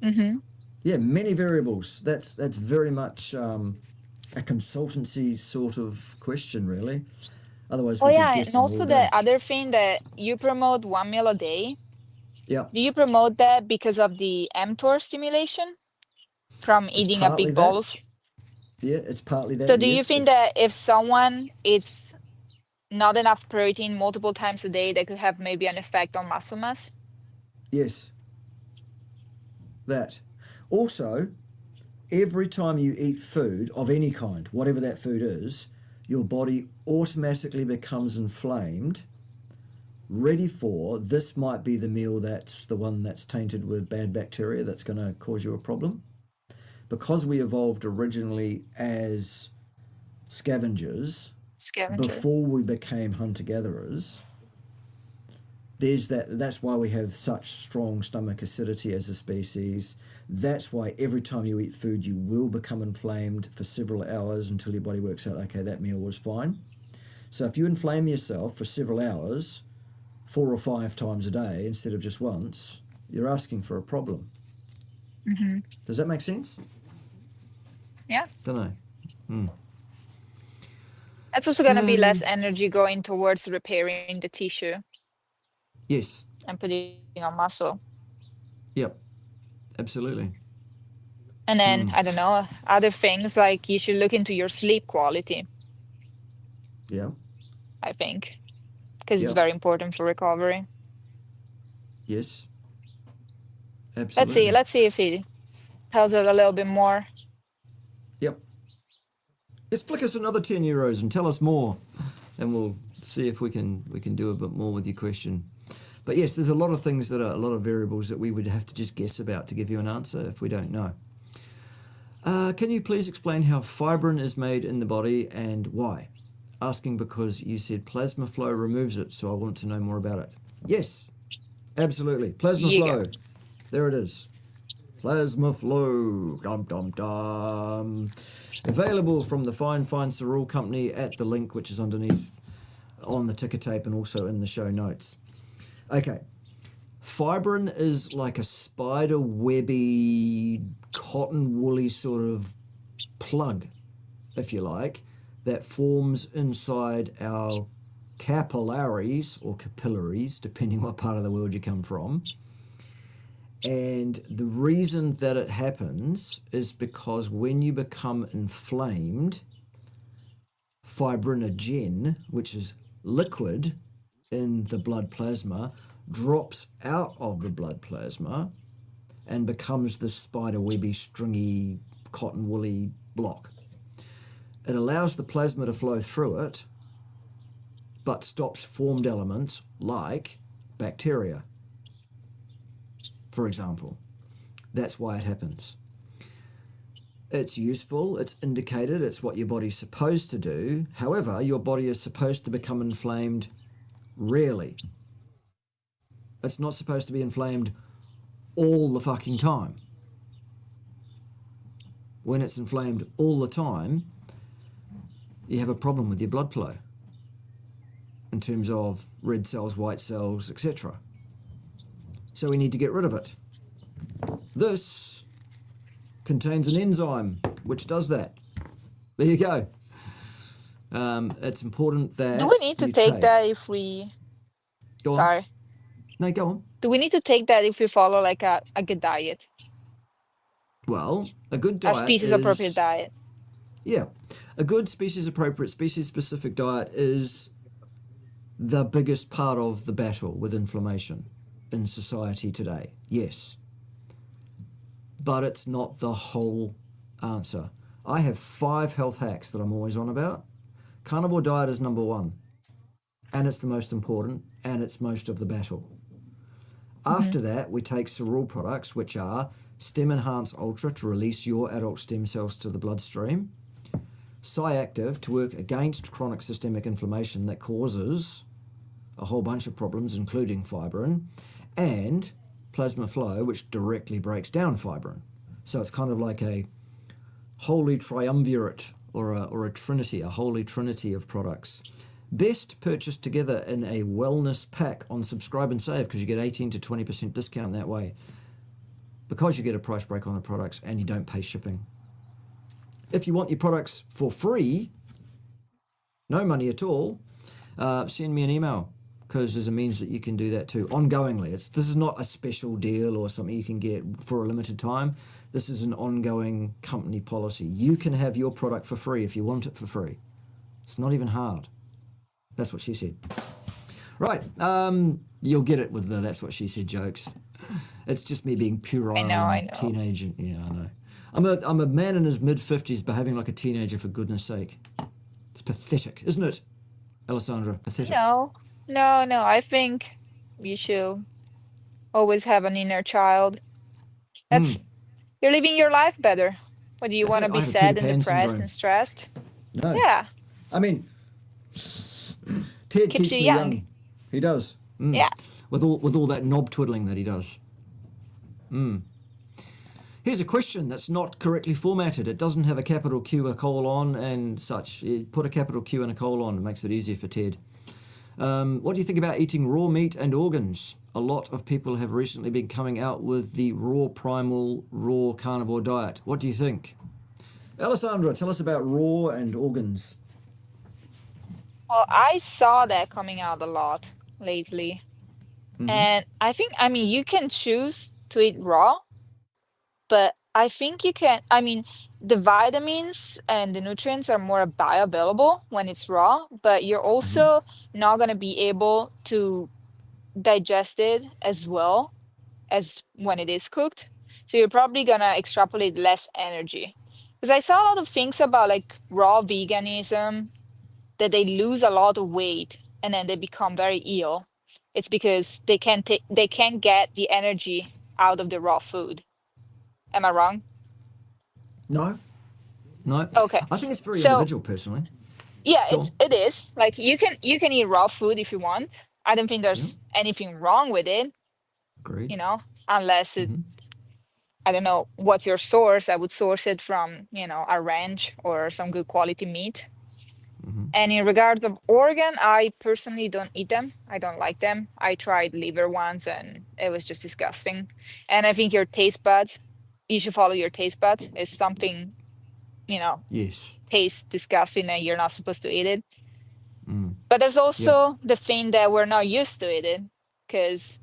Mm-hmm. Yeah. Many variables. That's very much a consultancy sort of question, really. Otherwise, Oh we'd be yeah, and guessing all also the day. other thing that you promote 1 meal a day. Yeah. Do you promote that because of the mTOR stimulation from It's eating a partly big that. bolus? Yeah. It's partly So that. do you Yes. think It's that if someone eats not enough protein multiple times a day, that could have maybe an effect on muscle mass? yes. That. Also, every time you eat food of any kind, whatever that food is, your body automatically becomes inflamed, ready for this might be the meal that's the one that's tainted with bad bacteria that's going to cause you a problem. Because we evolved originally as scavengers, Scavenger. before we became hunter-gatherers, that's why we have such strong stomach acidity as a species. That's why every time you eat food, you will become inflamed for several hours until your body works out, okay, that meal was fine. So if you inflame yourself for several hours, 4 or 5 times a day instead of just once, you're asking for a problem. Mm-hmm. Does that make sense? Yeah. Don't know. It's also going to be less energy going towards repairing the tissue Yes. and putting on muscle. Yep. Absolutely. And then, I don't know, other things like you should look into your sleep quality, Yeah. I think, because it's Yep. very important for recovery. Yes. Absolutely. Let's see if he tells us a little bit more. Yep. Let's flick us another €10 and tell us more, and we'll see if we can do a bit more with your question. But yes, there's a lot of things that are a lot of variables that we would have to just guess about to give you an answer if we don't know. Can you please explain how fibrin is made in the body and why? Asking because you said plasma flow removes it, so I want to know more about it. Yes, absolutely. Plasma flow. There it is. Plasma flow. Dum dum dum. Available from the Fine Cerule company at the link which is underneath on the ticker tape and also in the show notes. Okay. Fibrin is like a spider webby, cotton woolly sort of plug, if you like, that forms inside our capillaries or capillaries, depending what part of the world you come from. And the reason that it happens is because when you become inflamed, fibrinogen, which is liquid in the blood plasma, drops out of the blood plasma and becomes this spider webby, stringy, cotton woolly block. It allows the plasma to flow through it, but stops formed elements like bacteria, for example. That's why it happens. It's useful, it's indicated, it's what your body's supposed to do. However, your body is supposed to become inflamed rarely. It's not supposed to be inflamed all the fucking time. When it's inflamed all the time, you have a problem with your blood flow in terms of red cells, white cells, etc. So we need to get rid of it. This contains an enzyme which does that. There you go. It's important that do we need to take that if we... Go on. Sorry. No, go on. Do we need to take that if we follow like a good diet? Well, a good diet A species-appropriate diet. Yeah. A good species-appropriate, species-specific diet is the biggest part of the battle with inflammation in society today. Yes. But it's not the whole answer. I have 5 health hacks that I'm always on about. Carnivore diet is number 1. And it's the most important, and it's most of the battle. After that, we take Cerule products, which are Stem Enhance Ultra to release your adult stem cells to the bloodstream, Active to work against chronic systemic inflammation that causes a whole bunch of problems, including fibrin, and Plasma Flow, which directly breaks down fibrin. So it's kind of like a holy triumvirate or a trinity, a holy trinity of products. Best purchased together in a wellness pack on Subscribe and Save because you get 18 to 20% discount that way because you get a price break on the products and you don't pay shipping. If you want your products for free, no money at all, send me an email because there's a means that you can do that too ongoingly. This is not a special deal or something you can get for a limited time. This is an ongoing company policy. You can have your product for free if you want it for free. It's not even hard. That's what she said. Right. You'll get it with the "that's what she said" jokes. It's just me being puerile and teenage. Yeah, I know. I'm a man in his mid-50s behaving like a teenager, for goodness sake. It's pathetic, isn't it, Alessandra? Pathetic. No. I think you should always have an inner child. You're living your life better. What do you want to be sad and depressed and stressed? No. Yeah. I mean, Ted Keeps keeps you me young. young. He does. Yeah. With all that knob twiddling that he does. Here's a question that's not correctly formatted. It doesn't have a capital Q, a colon, and such. Put a capital Q and a colon. It makes it easier for Ted. What do you think about eating raw meat and organs? A lot of people have recently been coming out with the raw primal, raw carnivore diet. What do you think? Alessandra, tell us about raw and organs. Well, I saw that coming out a lot lately. And I think, I mean, you can choose to eat raw, but I think you can, I mean, the vitamins and the nutrients are more bioavailable when it's raw, but you're also not going to be able to digest it as well as when it is cooked. So you're probably going to extrapolate less energy. Because I saw a lot of things about like raw veganism that they lose a lot of weight and then they become very ill. It's because they can't get the energy out of the raw food. Am I wrong? No, no. Okay. I think it's very So individual, personally. yeah, Go on. it is. Like you can eat raw food if you want. I don't think Yep, there's anything wrong with it, agreed. you know, unless it I don't know what's your source. I would source it from, you know, a ranch or some good quality meat. And in regards of organ, I personally don't eat them. I don't like them. I tried liver once and it was just disgusting. And I think your taste buds, you should follow your taste buds. If something, you know, Yes. tastes disgusting and you're not supposed to eat it. Mm. But there's Yep. also the thing that we're not used to eating because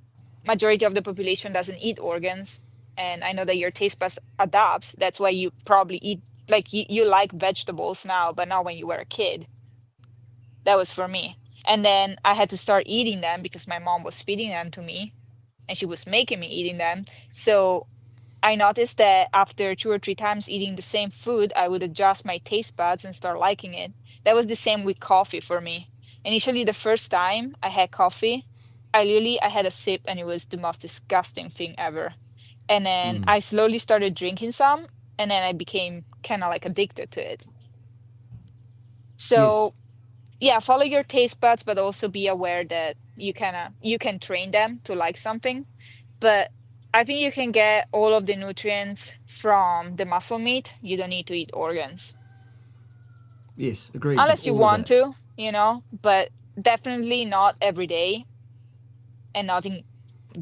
majority of the population doesn't eat organs. And I know that your taste buds adapts. That's why you probably eat like you like vegetables now, but not when you were a kid. That was for me. And then I had to start eating them because my mom was feeding them to me and she was making me eating them. So I noticed that after 2 or 3 times eating the same food, I would adjust my taste buds and start liking it. That was the same with coffee for me. Initially, the first time I had coffee, I had a sip and it was the most disgusting thing ever. And then I slowly started drinking some and then I became kind of like addicted to it. Yes. So yeah, follow your taste buds, but also be aware that you can train them to like something. But I think you can get all of the nutrients from the muscle meat. You don't need to eat organs Yes. Agreed with unless you all of want that. to, you know, but definitely not every day and not in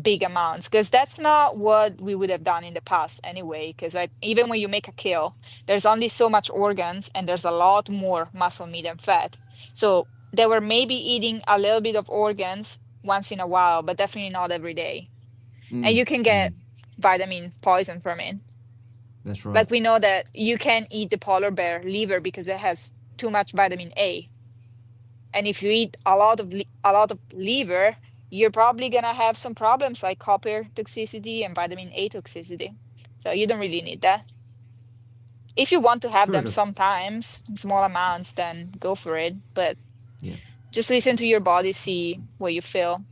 big amounts because that's not what we would have done in the past anyway. Because like even when you make a kill, there's only so much organs and there's a lot more muscle meat and fat. So they were maybe eating a little bit of organs once in a while, but definitely not every day. And you can get vitamin poison from it. That's right. Like we know that you can eat the polar bear liver because it has too much vitamin A. And if you eat a lot of liver, you're probably gonna have some problems like copper toxicity and vitamin A toxicity. So you don't really need that. If you want to have Very them good. sometimes, in small amounts, then go for it. But Yeah. just listen to your body, see what you feel.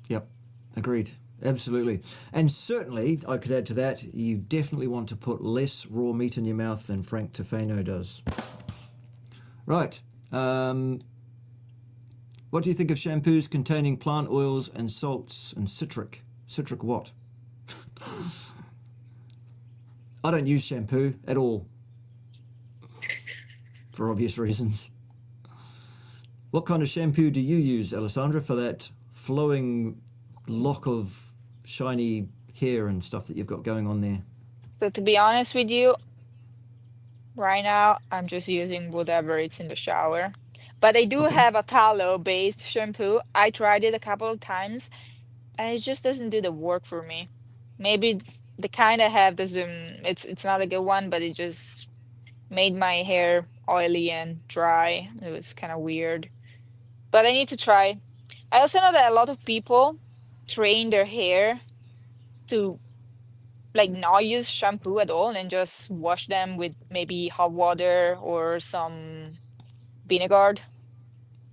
Yep. Agreed. Absolutely. And certainly, I could add to that, you definitely want to put less raw meat in your mouth than Frank Tofano does. Right. What do you think of shampoos containing plant oils and salts and citric? Citric what? I don't use shampoo at all for obvious reasons. What kind of shampoo do you use, Alessandra, for that flowing lock of shiny hair and stuff that you've got going on there? So to be honest with you, right now I'm just using whatever it's in the shower. But I do Okay. have a tallow-based shampoo. I tried it a couple of times and it just doesn't do the work for me. Maybe the kind I have doesn't it's not a good one, but it just made my hair oily and dry. It was kind of weird. But I need to try. I also know that a lot of people train their hair to like not use shampoo at all and just wash them with maybe hot water or some vinegar.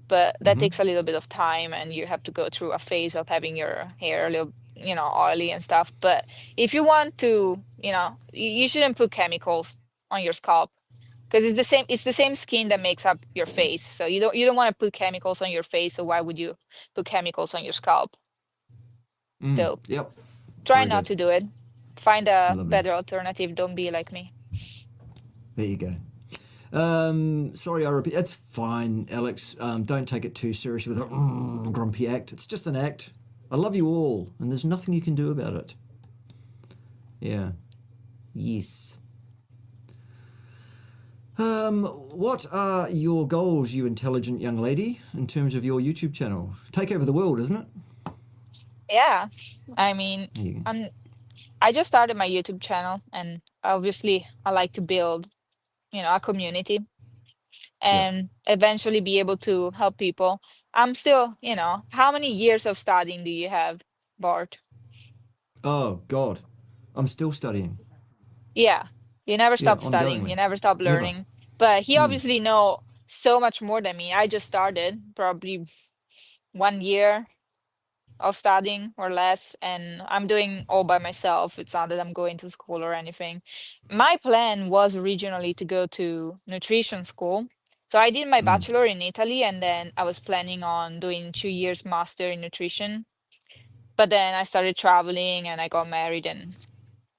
But that Mm-hmm. takes a little bit of time and you have to go through a phase of having your hair a little, you know, oily and stuff. But if you want to, you know, you shouldn't put chemicals on your scalp. because it's the same skin that makes up your face. So you don't want to put chemicals on your face, so why would you put chemicals on your scalp? So Yep. try Very not good. to do it. Find a Lovely. better alternative. Don't be like me. There you go. Sorry, I repeat. It's fine, Alex. Don't take it too seriously with a grumpy act. It's just an act. I love you all, and there's nothing you can do about it. Yeah. Yes. What are your goals, you intelligent young lady, in terms of your YouTube channel? Take over the world, isn't it? Yeah. I mean, There you go. I'm I just started my YouTube channel, and obviously I like to build, a community Yep. and eventually be able to help people. I'm still, how many years of studying do you have, Bart? Oh God, I'm still studying. Yeah, you never Yeah, stop studying, you ongoingly. never stop Never. learning. But he obviously know so much more than me. I just started probably 1 year of studying or less, and I'm doing all by myself. It's not that I'm going to school or anything. My plan was originally to go to nutrition school. So I did my bachelor in Italy, and then I was planning on doing 2 years master in nutrition. But then I started traveling and I got married and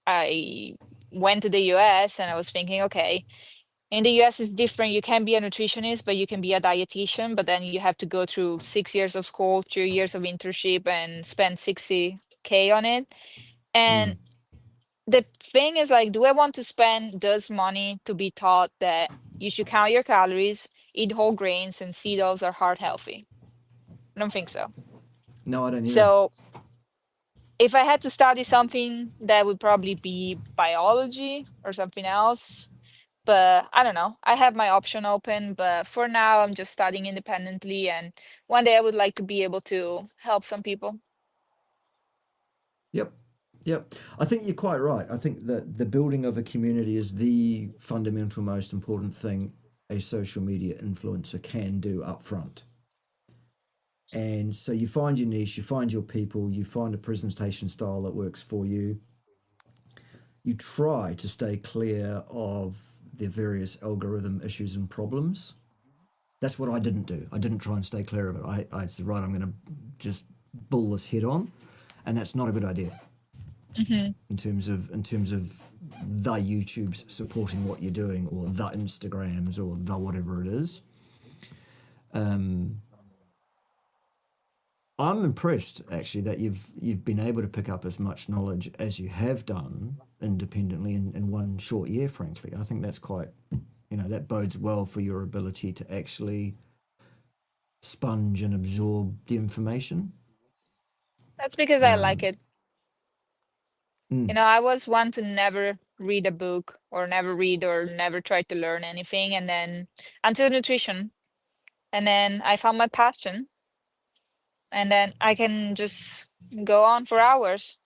I went to the US, and I was thinking, okay, in the US it's different. You can be a nutritionist, but you can be a dietitian, but then you have to go through 6 years of school, 2 years of internship, and spend 60K on it. And the thing is, like, do I want to spend this money to be taught that you should count your calories, eat whole grains, and cereals are heart healthy? I don't think so. No, I don't either. So if I had to study something, that would probably be biology or something else. But I don't know. I have my option open, but for now I'm just studying independently, and one day I would like to be able to help some people. Yep. Yep. I think you're quite right. I think that the building of a community is the fundamental, most important thing a social media influencer can do up front. And so you find your niche, you find your people, you find a presentation style that works for you. You try to stay clear of the various algorithm issues and problems. That's what I didn't do. I didn't try and stay clear of it. I said, right, I'm going to just bull this head on, and that's not a good idea Hmm. in terms of the YouTubes supporting what you're doing, or the Instagrams, or the whatever it is. Um, I'm impressed actually that you've been able to pick up as much knowledge as you have done independently in one short year. Frankly, I think that's quite, that bodes well for your ability to actually sponge and absorb the information. That's because I like Um, it. mm, I was one to never read a book or never read or never try to learn anything. And then until nutrition. And then I found my passion. And then I can just go on for hours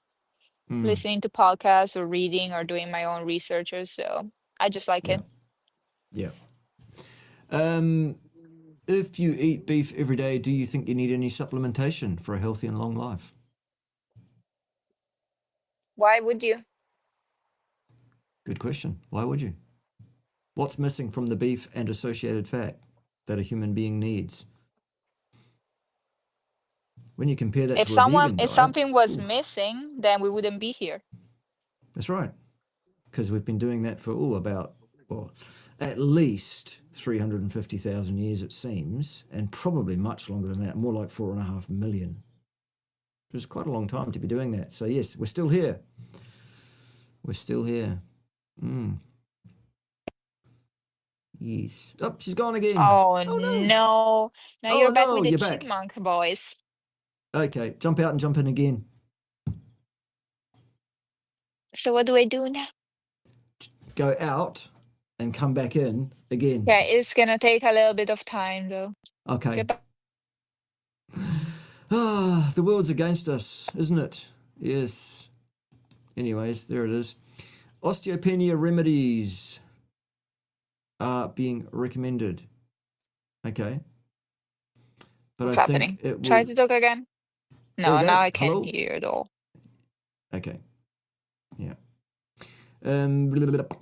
mm, listening to podcasts or reading or doing my own researches. So I just like yeah, it. yeah. Um, if you eat beef every day, do you think you need any supplementation for a healthy and long life? Why would you? Good question. Why would you? What's missing from the beef and associated fat that a human being needs? When you compare that to a vegan If diet, something was oof, missing, then we wouldn't be here. that's right. Because we've been doing that for well, at least 350,000 years, it seems, and probably much longer than that, more like 4.5 million, which is quite a long time to be doing that. So yes, we're still here. We're still here. Mm, yes. Oh, she's gone again. Oh Oh no. no. Now Oh you're back no, with the you're back. chipmunk boys. Okay, jump out and jump in again. So what do I do now? Go out and come back in again. Yeah, it's gonna take a little bit of time though. Okay. Goodbye. Ah, the world's against us, isn't it? Yes. Anyways, there it is. Osteopenia remedies are being recommended. Okay. But I What's think happening? it Try will. to talk again. There we No, now go. I can't Hello? hear you at all. Okay. Yeah. Blah, blah, blah.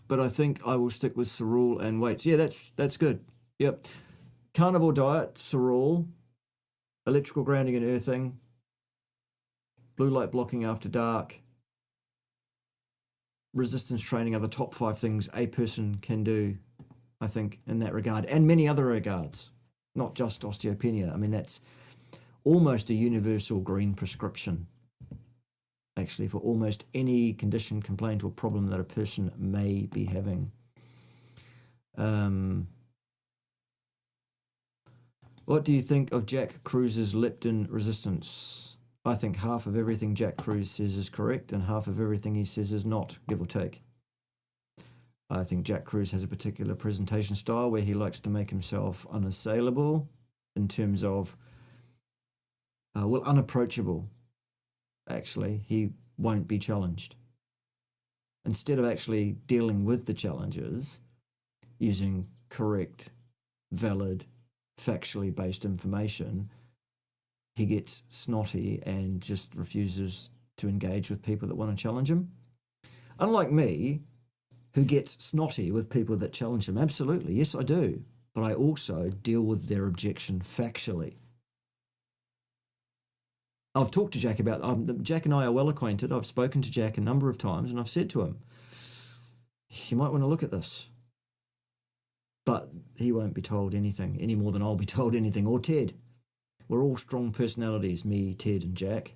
but I think I will stick with cerule and weights. Yeah, that's good. Yep. Carnivore diet, cerule, electrical grounding and earthing, blue light blocking after dark, resistance training are the top 5 things a person can do, I think, in that regard, and many other regards, not just osteopenia. I mean, that's almost a universal green prescription, actually, for almost any condition, complaint, or problem that a person may be having. What do you think of Jack Cruise's leptin resistance? I think half of everything Jack Cruise says is correct and half of everything he says is not, give or take. I think Jack Cruise has a particular presentation style where he likes to make himself unassailable in terms of, unapproachable. Actually, he won't be challenged. Instead of actually dealing with the challenges using correct, valid, factually based information, he gets snotty and just refuses to engage with people that want to challenge him. Unlike me, who gets snotty with people that challenge him. Absolutely, yes, I do. But I also deal with their objection factually. I've talked to Jack about, Jack and I are well acquainted. I've spoken to Jack a number of times and I've said to him, you might want to look at this. But he won't be told anything any more than I'll be told anything, or Ted. We're all strong personalities, me, Ted, and Jack.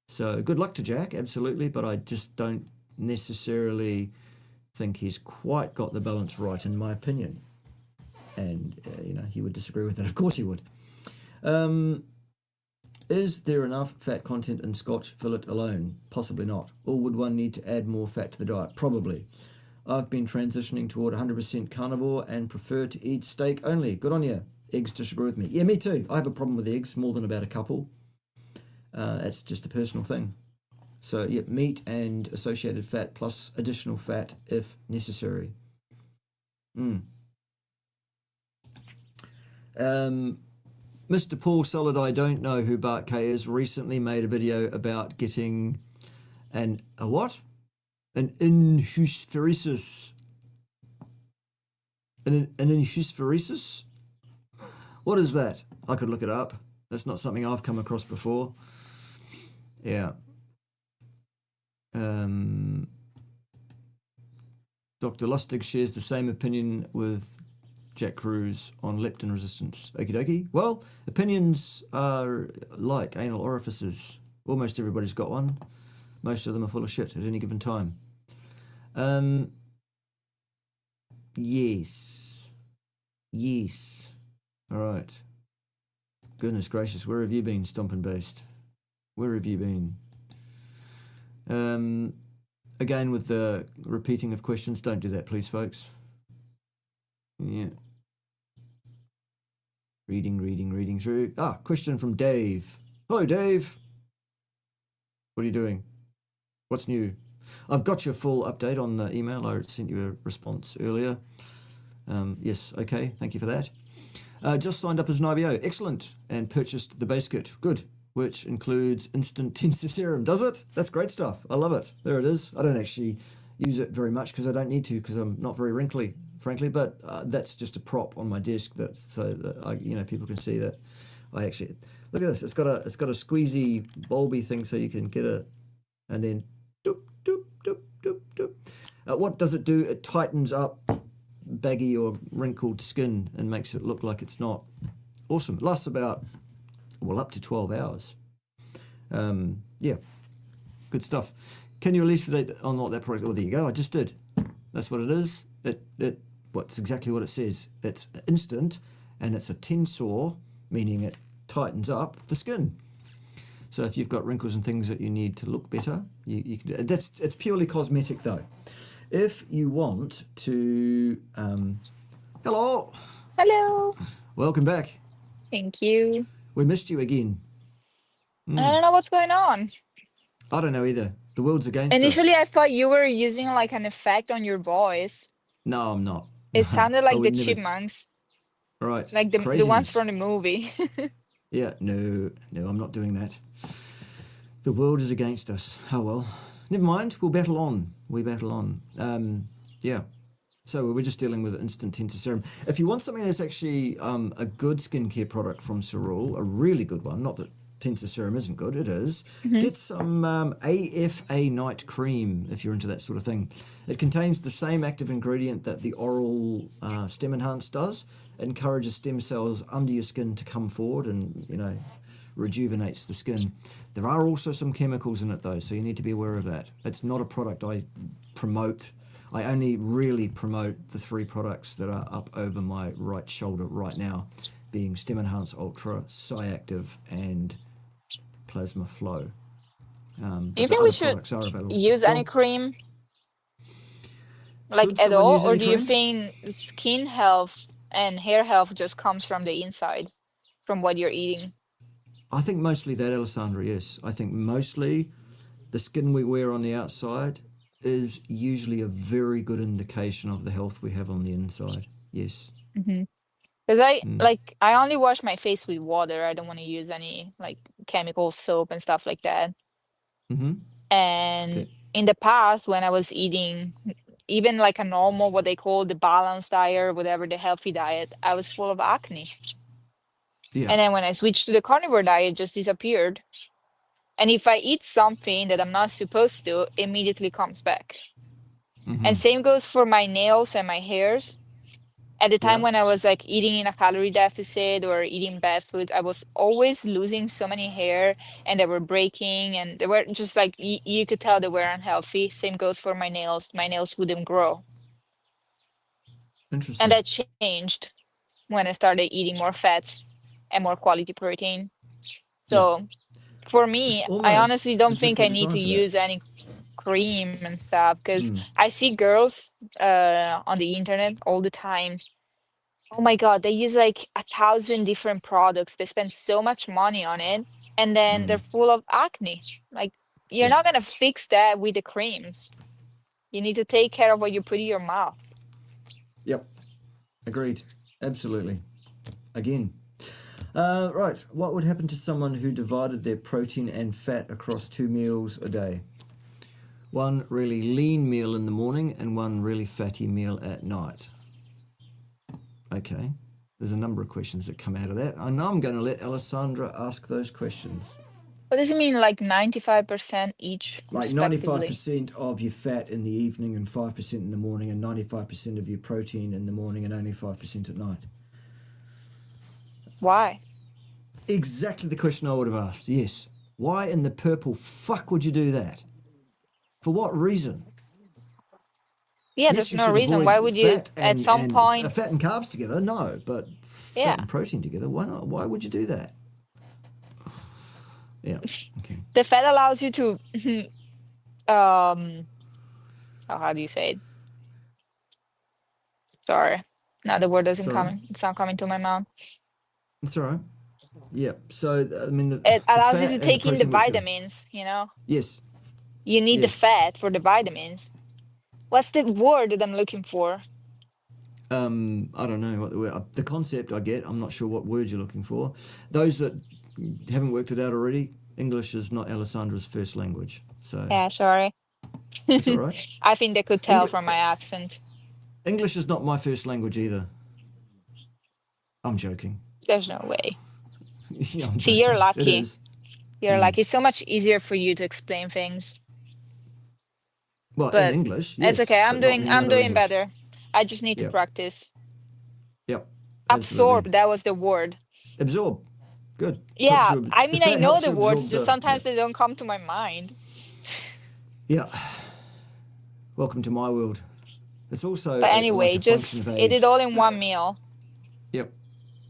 So good luck to Jack, absolutely, but I just don't necessarily think he's quite got the balance right, in my opinion. And, he would disagree with it. Of course he would. Is there enough fat content in Scotch fillet alone? Possibly not. Or would one need to add more fat to the diet? Probably. I've been transitioning toward 100% carnivore and prefer to eat steak only. Good on you. Eggs disagree with me. Yeah, me too. I have a problem with eggs, more than about a couple. It's just a personal thing. So, yeah, meat and associated fat plus additional fat if necessary. Mr. Paul Solid, I don't know who Bart K is, recently made a video about getting a what? An inhuspheresis. An inhuspheresis? What is that? I could look it up. That's not something I've come across before. Yeah. Dr. Lustig shares the same opinion with Jack Cruise on leptin resistance. Okie dokie. Well, opinions are like anal orifices. Almost everybody's got one. Most of them are full of shit at any given time. Yes. All right. Goodness gracious, where have you been, Stompin' Beast? Where have you been? Again, with the repeating of questions, don't do that, please, folks. Yeah. Reading through. Question from Dave. Hello, Dave. What are you doing? What's new? I've got your full update on the email. I sent you a response earlier. Yes, okay, thank you for that. Just signed up as an IBO. Excellent. And purchased the base kit. Good. Which includes instant tensor serum. Does it? That's great stuff. I love it. There it is. I don't actually use it very much because I don't need to, because I'm not very wrinkly, frankly, but that's just a prop on my desk so that people can see that I actually look at this. It's got a squeezy bulby thing so you can get it, and then doop doop doop doop doop. What does it do? It tightens up baggy or wrinkled skin and makes it look like it's not. Awesome. It lasts about up to 12 hours. Yeah, good stuff. Can you elucidate on what that product? Well, there you go. I just did. That's what it is. What's exactly what it says. It's instant, and it's a tensor, meaning it tightens up the skin. So if you've got wrinkles and things that you need to look better, you can do it. It's purely cosmetic, though. If you want to, hello. Welcome back. Thank you. We missed you again. I don't know what's going on. I don't know either. The world's against Initially, us. I thought you were using like an effect on your voice. No, I'm not. It sounded like the never. chipmunks, Right. like the ones from the movie. Yeah, no, I'm not doing that. The world is against us. Oh well. Never mind. We'll battle on. We battle on. Yeah. So we're just dealing with instant tensor serum. If you want something that's actually a good skincare product from Cerule, a really good one, not that tensor serum isn't good, it is, Hmm. get some AFA night cream if you're into that sort of thing. It contains the same active ingredient that the oral Stem Enhance does. It encourages stem cells under your skin to come forward and, rejuvenates the skin. There are also some chemicals in it though, so you need to be aware of that. It's not a product I promote. I only really promote the 3 products that are up over my right shoulder right now, being Stem Enhance Ultra, Cyactive, and Plasma Flow. Do you But the think we other should products are available. use Go any on. cream like Should at someone all, use or any do you cream? think skin health and hair health just comes from the inside, from what you're eating? I think mostly that, Alessandra, yes. I think mostly the skin we wear on the outside is usually a very good indication of the health we have on the inside. Yes. Because I Mm. like I only wash my face with water. I don't want to use any like chemical soap and stuff like that. Mm-hmm. And Okay. in the past, when I was eating even like a normal, what they call the balanced diet, or whatever, the healthy diet, I was full of acne. Yeah. And then when I switched to the carnivore diet, it just disappeared. And if I eat something that I'm not supposed to, it immediately comes back. Mm-hmm. And same goes for my nails and my hairs. At the time Yeah. when I was like eating in a calorie deficit or eating bad foods, I was always losing so many hair and they were breaking and they were just like you could tell they were unhealthy. Same goes for my nails. My nails wouldn't grow. And Interesting. that changed when I started eating more fats and more quality protein. Yeah. So for It's me, I almost honestly don't as if think we're I need to designed for that. use any cream and stuff because Mm. I see girls on the internet all the time. Oh my God, they use like 1,000 different products. They spend so much money on it, and then they're Mm. full of acne. Like, you're Yeah. not gonna fix that with the creams. You need to take care of what you put in your mouth. Yep. Agreed. Absolutely. Again. Right. What would happen to someone who divided their protein and fat across 2 meals a day? One really lean meal in the morning and one really fatty meal at night. Okay. There's a number of questions that come out of that. I know I'm going to let Alessandra ask those questions. What does it mean, like 95% each, Like respectively? 95% of your fat in the evening and 5% in the morning, and 95% of your protein in the morning and only 5% at night. Why? Exactly the question I would have asked, yes. Why in the purple fuck would you do that? For what reason? Yeah, Yes, there's you no should reason. Why avoid would you, fat at and some point, fat and carbs together. No, but fat yeah, and protein together. Why not? Why would you do that? Yeah. Okay. the fat allows you to, um, oh, how do you say it? Sorry. Now the word doesn't Sorry. come, it's not coming to my mouth. That's all right. Yeah. So I mean, It the allows you to fat and the take in the protein work together. vitamins, you know? Yes. You need the Yes. fat for the vitamins. What's the word that I'm looking for? I don't know what the word. The concept I get. I'm not sure what word you're looking for. Those that haven't worked it out already, English is not Alessandra's first language, so Yeah, sorry. it's all right. I think they could tell English from my accent. English is not my first language either. I'm joking. There's no way. Yeah, I'm See, you're joking. It lucky. is. You're lucky. It's so much easier for you to explain things. Well, in But English, it's yes, okay. but not in any I'm other doing English. better. I just need to Yep. practice. Yep. Absolutely. Absorb, that was the word. Absorb. Good. Helps Yeah, you. I The mean I fat know helps the you words, absorb just the. Yeah. sometimes they don't come to my mind. Yeah. Welcome to my world. It's also But like anyway, a function of just eat it age. all in one meal. Yep.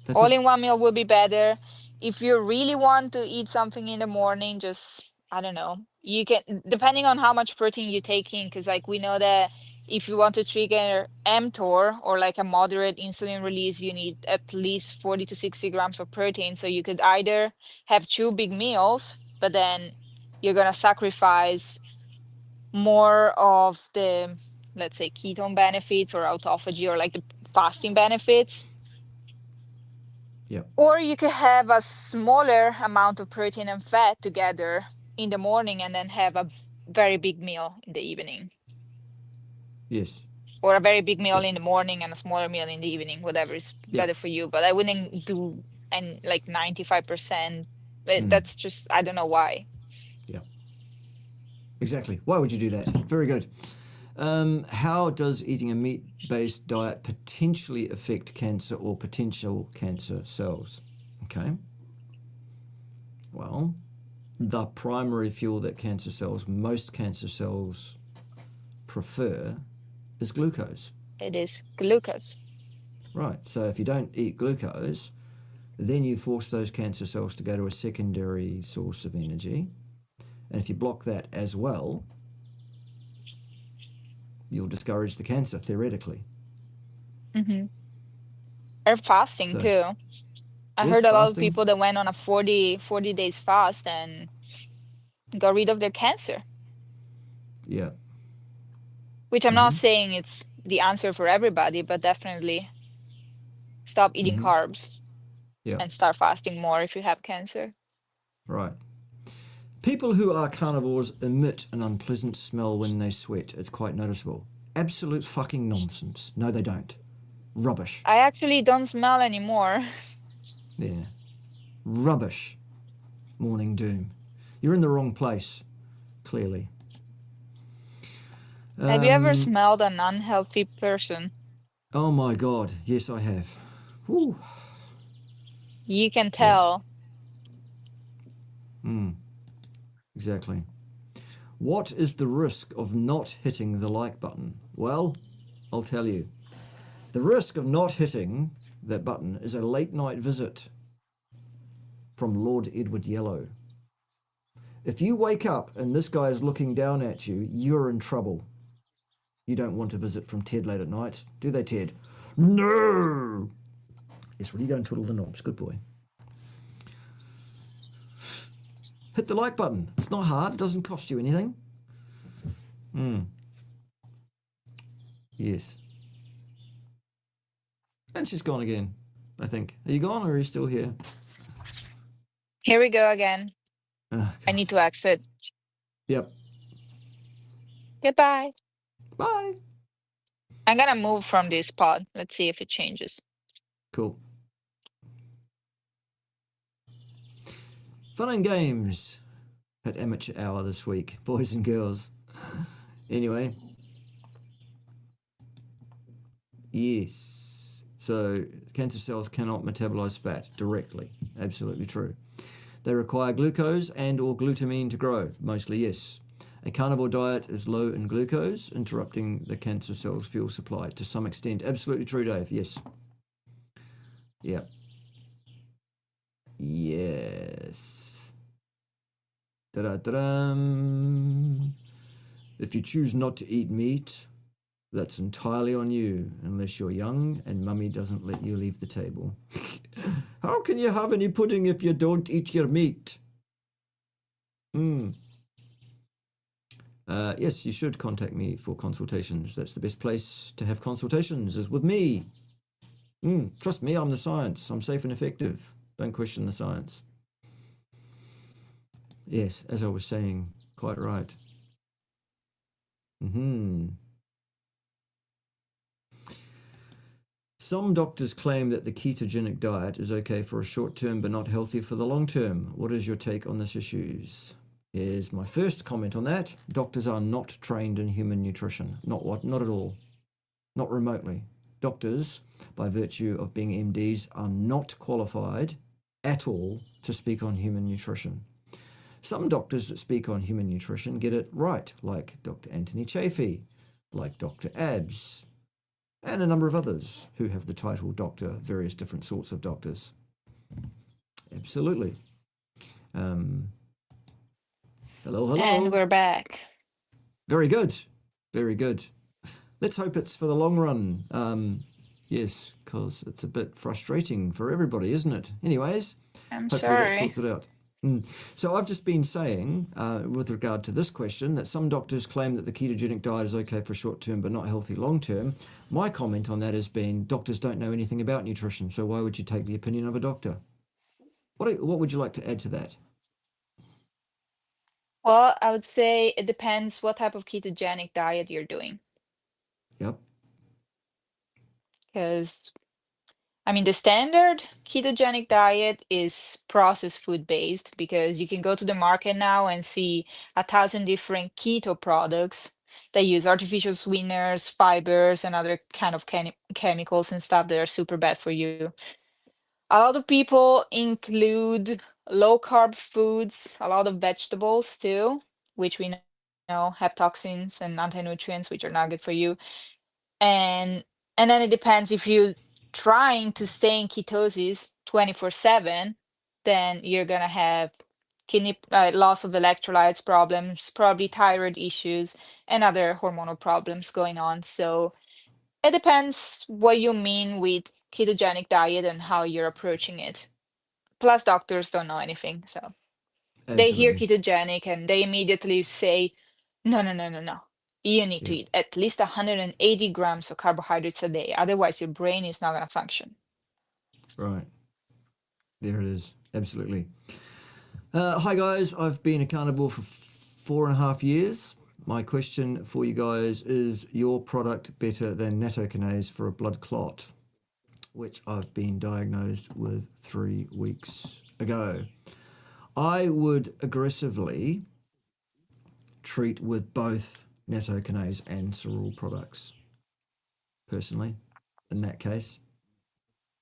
That's All it. in one meal will be better. If you really want to eat something in the morning, just, I don't know, you can, depending on how much protein you take in, because like we know that if you want to trigger mTOR or like a moderate insulin release, you need at least 40 to 60 grams of protein. So you could either have 2 big meals, but then you're gonna sacrifice more of the, let's say, ketone benefits or autophagy or like the fasting benefits, Yep. or you could have a smaller amount of protein and fat together in the morning and then have a very big meal in the evening. Yes. or a very big meal Yep. in the morning and a smaller meal in the evening, whatever is Yep. better for you. But I wouldn't do and like 95%. Mm. That's just, I don't know why. Yeah. Exactly. Why would you do that? Very good. How does eating a meat-based diet potentially affect cancer or potential cancer cells? Okay. Well, the primary fuel that most cancer cells prefer is glucose. It is glucose. Right. So if you don't eat glucose, then you force those cancer cells to go to a secondary source of energy. And if you block that as well, you'll discourage the cancer, theoretically. Mm-hmm. Or fasting So, too. I yes, heard a lot of fasting. people that went on a 40 days fast and got rid of their cancer, Yeah. which I'm not Mm-hmm. saying it's the answer for everybody, but definitely stop eating Mm-hmm. carbs Yeah. and start fasting more if you have cancer. Right. People who are carnivores emit an unpleasant smell when they sweat. It's quite noticeable. Absolute fucking nonsense. No, they don't. Rubbish. I actually don't smell anymore. Yeah. Rubbish. Morning doom. You're in the wrong place, clearly. Have you ever smelled an unhealthy person? Oh my God. Yes, I have. Whew. You can Yeah. tell. Exactly. What is the risk of not hitting the like button? Well, I'll tell you. The risk of not hitting that button is a late night visit from Lord Edward Yellow. If you wake up and this guy is looking down at you, you're in trouble. You don't want a visit from Ted late at night, do they, Ted? No! Yes, well, you go and twiddle the knobs. Good boy. Hit the like button. It's not hard. It doesn't cost you anything. Yes. And she's gone again, I think. Are you gone or are you still here? Here we go again. Oh, I need to exit. Yep. Goodbye. Bye. I'm gonna move from this pod. Let's see if it changes. Cool. Fun and games at amateur hour this week, boys and girls. Anyway. Yes. So cancer cells cannot metabolize fat directly. Absolutely true. They require glucose and or glutamine to grow. Mostly yes. A carnivore diet is low in glucose, interrupting the cancer cell's fuel supply to some extent. Absolutely true, Dave. Yes. Yeah. Yes. Da-da-da-da. If you choose not to eat meat, that's entirely on you, unless you're young and mummy doesn't let you leave the table. How can you have any pudding if you don't eat your meat? Yes, you should contact me for consultations. That's the best place to have consultations, is with me. Trust me, I'm the science. I'm safe and effective. Don't question the science. Yes, as I was saying, quite right. Some doctors claim that the ketogenic diet is okay for a short term but not healthy for the long term. What is your take on this issues? Here's my first comment on that. Doctors are not trained in human nutrition. Not at all. Not remotely. Doctors, by virtue of being MDs, are not qualified at all to speak on human nutrition. Some doctors that speak on human nutrition get it right, like Dr. Anthony Chaffee, like Dr. Abs, and a number of others who have the title doctor, various different sorts of doctors. Absolutely. Hello. And we're back. Very good. Very good. Let's hope it's for the long run. Yes, because it's a bit frustrating for everybody, isn't it? Anyways, I'm hopefully that sorry. sorts it out. So I've just been saying, with regard to this question, that some doctors claim that the ketogenic diet is okay for short term but not healthy long term. My comment on that has been doctors don't know anything about nutrition, so why would you take the opinion of a doctor? What would you like to add to that? Well, I would say it depends what type of ketogenic diet you're doing. Yep. because I mean, the standard ketogenic diet is processed food based because you can go to the market now and see 1,000 different keto products that use artificial sweeteners, fibers, and other kind of chemicals and stuff that are super bad for you. A lot of people include low carb foods, a lot of vegetables too, which we know have toxins and anti-nutrients, which are not good for you. And and then it depends if you're trying to stay in ketosis 24/7, then you're gonna have kidney loss of electrolytes problems, probably thyroid issues, and other hormonal problems going on. So it depends what you mean with ketogenic diet and how you're approaching it. Plus, doctors don't know anything, so they hear Absolutely. ketogenic and they immediately say, no, no, no, no, no. You need to Yeah. eat at least 180 grams of carbohydrates a day. Otherwise, your brain is not going to function. Right. There it is. Absolutely. Hi guys, I've been a carnivore for 4.5 years. My question for you guys is your product better than nattokinase for a blood clot, which I've been diagnosed with 3 weeks ago. I would aggressively treat with both nattokinase and Cerule products, personally, in that case,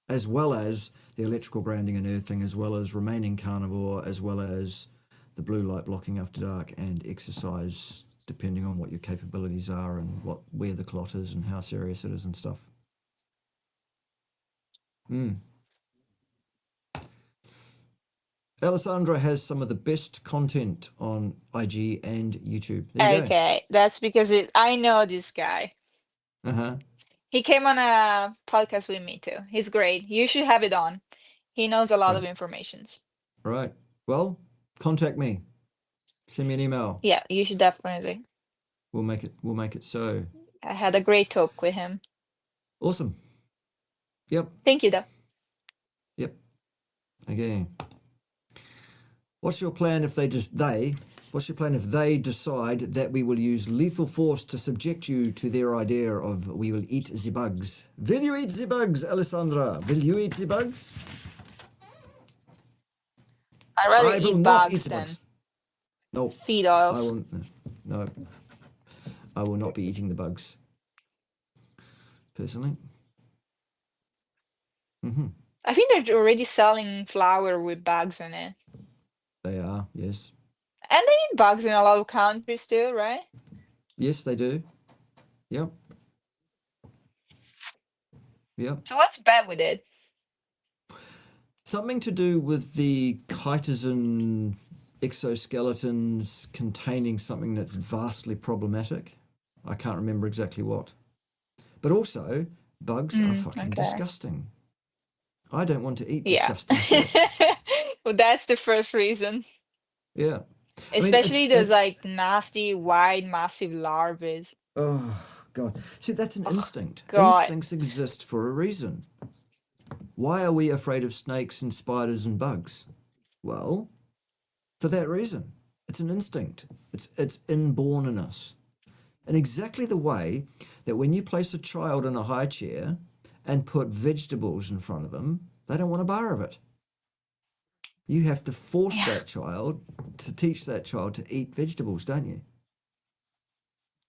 as well as the electrical grounding and earthing, as well as remaining carnivore, as well as the blue light blocking after dark and exercise, depending on what your capabilities are and where the clot is and how serious it is and stuff. Alessandra has some of the best content on IG and YouTube. There you go. Okay, that's because I know this guy. Uh-huh. He came on a podcast with me too. He's great. You should have it on. He knows a lot of Right. informations. Right. Well, contact me. Send me an email. Yeah, you should definitely. We'll make it so. I had a great talk with him. Awesome. Yep. Thank you, though. Yep. Okay. What's your plan if what's your plan if they decide that we will use lethal force to subject you to their idea of we will eat the bugs? Will you eat the bugs, Alessandra? Will you eat the bugs? I'd rather I will eat not eat bugs the than bugs. No, seed I oils. will. No, I will not be eating the bugs. Personally. I think they're already selling flour with bugs in it. They are, yes. And they eat bugs in a lot of countries too, right? Yes, they do. Yep. Yep. So what's bad with it? Something to do with the chitosan exoskeletons containing something that's vastly problematic. I can't remember exactly what. But also, bugs are fucking Okay. disgusting. I don't want to eat Yeah. disgusting shit. Well, that's the first reason. Yeah. I mean, Especially those like nasty, white, massive larvae. oh, God. See, that's an Oh, instinct. God. Instincts exist for a reason. Why are we afraid of snakes and spiders and bugs? Well, for that reason. It's an instinct. It's inborn in us. In exactly the way that when you place a child in a high chair and put vegetables in front of them, they don't want a bar of it. You have to force Yeah. that child to teach that child to eat vegetables, don't you?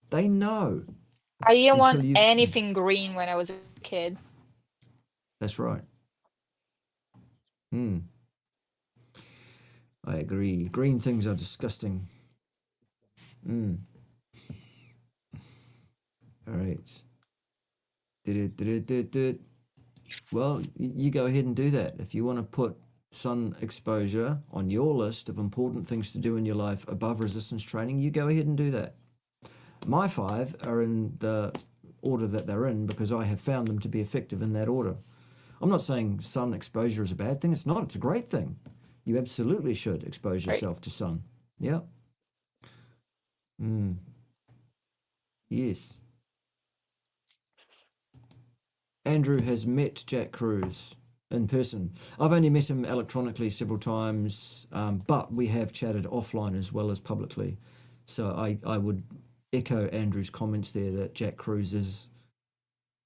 They know I didn't until want you've. anything green when I was a kid. That's right. I agree. Green things are disgusting. All right. Well, you go ahead and do that. If you want to put sun exposure on your list of important things to do in your life above resistance training, you go ahead and do that. My 5 are in the order that they're in because I have found them to be effective in that order. I'm not saying sun exposure is a bad thing. It's not. It's a great thing. You absolutely should expose Right. yourself to sun. Yeah. Yes. Andrew has met Jack Cruz in person. I've only met him electronically several times, but we have chatted offline as well as publicly. So I would echo Andrew's comments there that Jack Cruz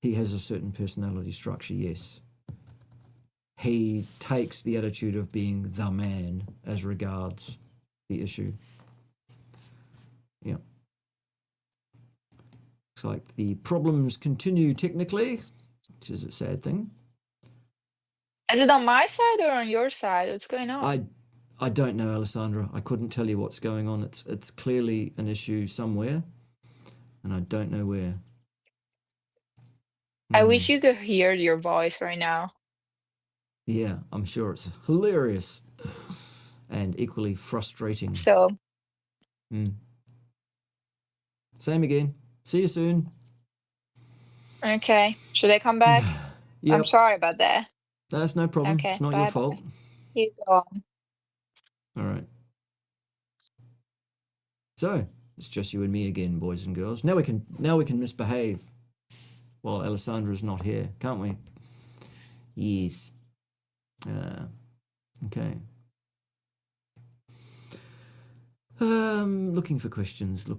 he has a certain personality structure, yes. He takes the attitude of being the man as regards the issue. Yeah. Looks like the problems continue technically, which is a sad thing. Is it on my side or on your side? What's going on? I don't know, Alessandra. I couldn't tell you what's going on. It's clearly an issue somewhere, and I don't know where. I wish you could hear your voice right now. Yeah, I'm sure it's hilarious and equally frustrating. So, Same again. See you soon. okay. Should I come back? I'm Yep, sorry about that. that's no problem. Okay, It's not your bye fault. bye. You go on. All right. So it's just you and me again, boys and girls. Now we can misbehave while Alessandra's not here, can't we? Yes. Okay. Looking for questions. Here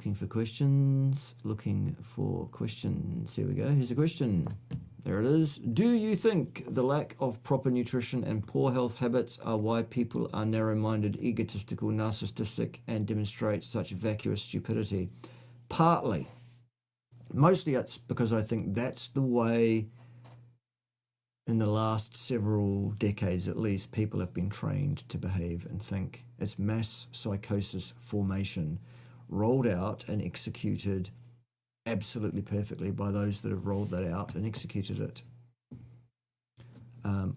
we go. Here's a question. There it is. Do you think the lack of proper nutrition and poor health habits are why people are narrow-minded, egotistical, narcissistic, and demonstrate such vacuous stupidity? Partly. Mostly it's because I think that's the way, in the last several decades at least, people have been trained to behave and think. It's mass psychosis formation rolled out and executed absolutely perfectly by those that have rolled that out and executed it.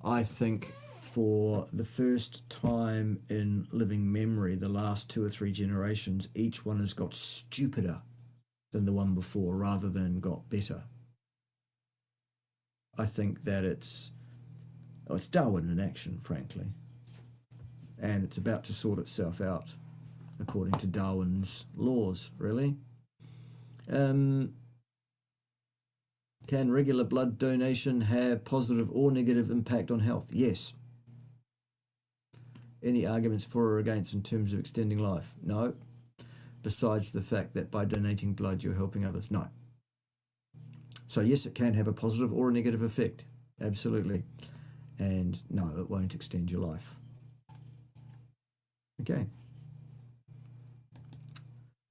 I think for the first time in living memory, the last 2 or 3 generations, each one has got stupider than the one before rather than got better. I think that it's Darwin in action, frankly. And it's about to sort itself out according to Darwin's laws, really. Can regular blood donation have positive or negative impact on health? Yes. Any arguments for or against in terms of extending life? No. Besides the fact that by donating blood you're helping others? No. So yes, it can have a positive or a negative effect. Absolutely. And no, it won't extend your life. Okay.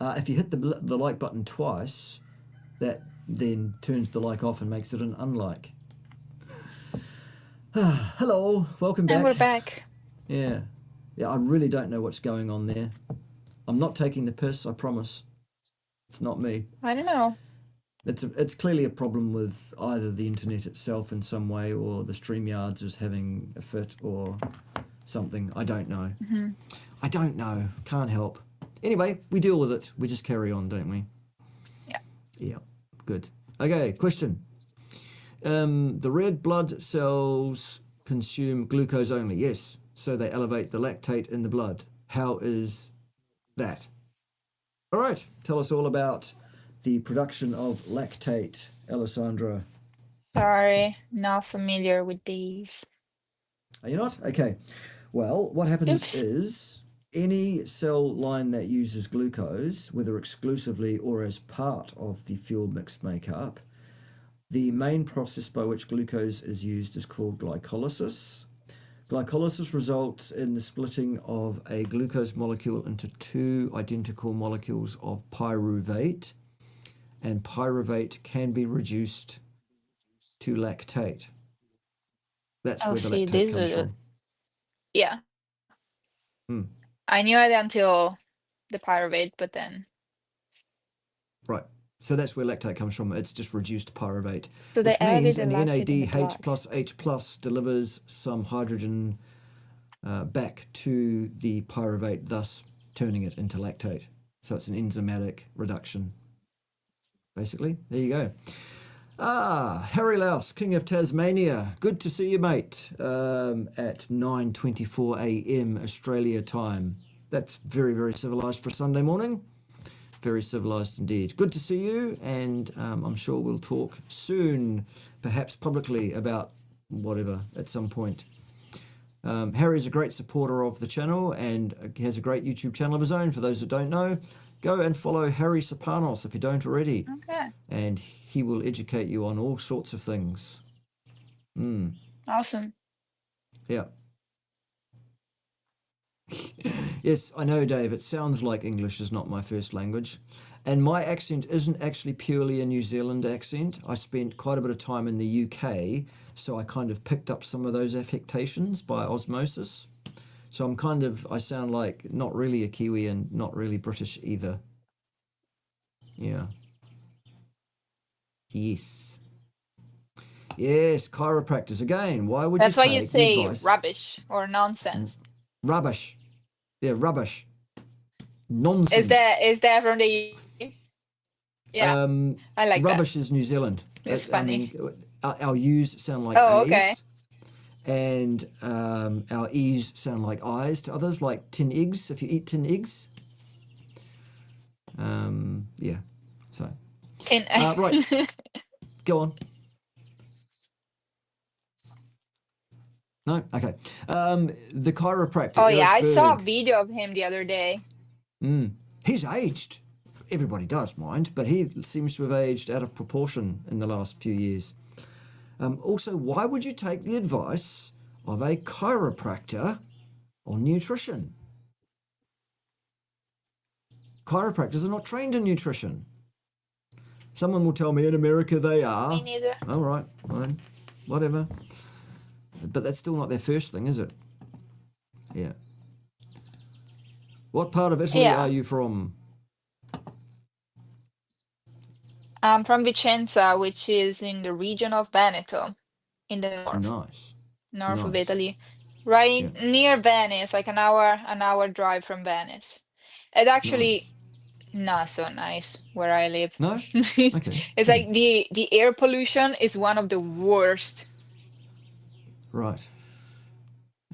If you hit the like button twice, that then turns the like off and makes it an unlike. Hello, welcome back. And we're back. Yeah, I really don't know what's going on there. I'm not taking the piss, I promise. It's not me. I don't know. It's clearly a problem with either the internet itself in some way, or the StreamYards is having a fit, or something. I don't know. I don't know. Can't help. Anyway, we deal with it. We just carry on, don't we? Yeah. Good. Okay, question. The red blood cells consume glucose only. Yes. So they elevate the lactate in the blood. How is that? All right. Tell us all about the production of lactate, Alessandra. Sorry, not familiar with these. Are you not? Okay. Well, what happens Oops. is any cell line that uses glucose, whether exclusively or as part of the fuel mix makeup, the main process by which glucose is used is called glycolysis. Glycolysis results in the splitting of a glucose molecule into 2 identical molecules of pyruvate, and pyruvate can be reduced to lactate. That's where the lactate comes from. Yeah. I knew it until the pyruvate, but then. Right. So that's where lactate comes from. It's just reduced pyruvate. So they which means added an the lactate in the NADH blood. plus H plus delivers some hydrogen back to the pyruvate, thus turning it into lactate. So it's an enzymatic reduction, basically. There you go. Harry Louse, King of Tasmania. Good to see you, mate, at 9:24 a.m. Australia time. That's very, very civilised for a Sunday morning. Very civilised indeed. Good to see you, and I'm sure we'll talk soon, perhaps publicly, about whatever at some point. Harry's a great supporter of the channel and has a great YouTube channel of his own. For those that don't know, Go and follow Harry Sopanos if you don't already, Okay. and he will educate you on all sorts of things. Awesome. Yeah. Yes, I know, Dave. It sounds like English is not my first language. And my accent isn't actually purely a New Zealand accent. I spent quite a bit of time in the UK, so I kind of picked up some of those affectations by osmosis. So I sound like not really a Kiwi and not really British either. Yeah. Yes. Yes, chiropractors. Again, why would That's you why you take the say advice? rubbish or nonsense. Rubbish. Yeah, rubbish. Nonsense. Is that from the Yeah, I like that. Rubbish is New Zealand. It's I funny. mean, our U's sound like Oh, okay. A's, and our E's sound like I's to others, like tin eggs, if you eat tin eggs. Yeah, so. Tin Right, go on. No? Okay. The chiropractor, Oh yeah, Eric I saw a Berg. video of him the other day. He's aged. Everybody does, mind, but he seems to have aged out of proportion in the last few years. Also, why would you take the advice of a chiropractor on nutrition? Chiropractors are not trained in nutrition. Someone will tell me in America they are. Me neither. All right, fine, whatever. But that's still not their first thing, is it? Yeah. What part of Italy Yeah. are you from? I'm from Vicenza, which is in the region of Veneto, in the north of Nice. Italy, right Yeah, near Venice, like an hour drive from Venice. It's actually nice. not so nice where I live. No? Okay. It's like the air pollution is one of the worst. Right.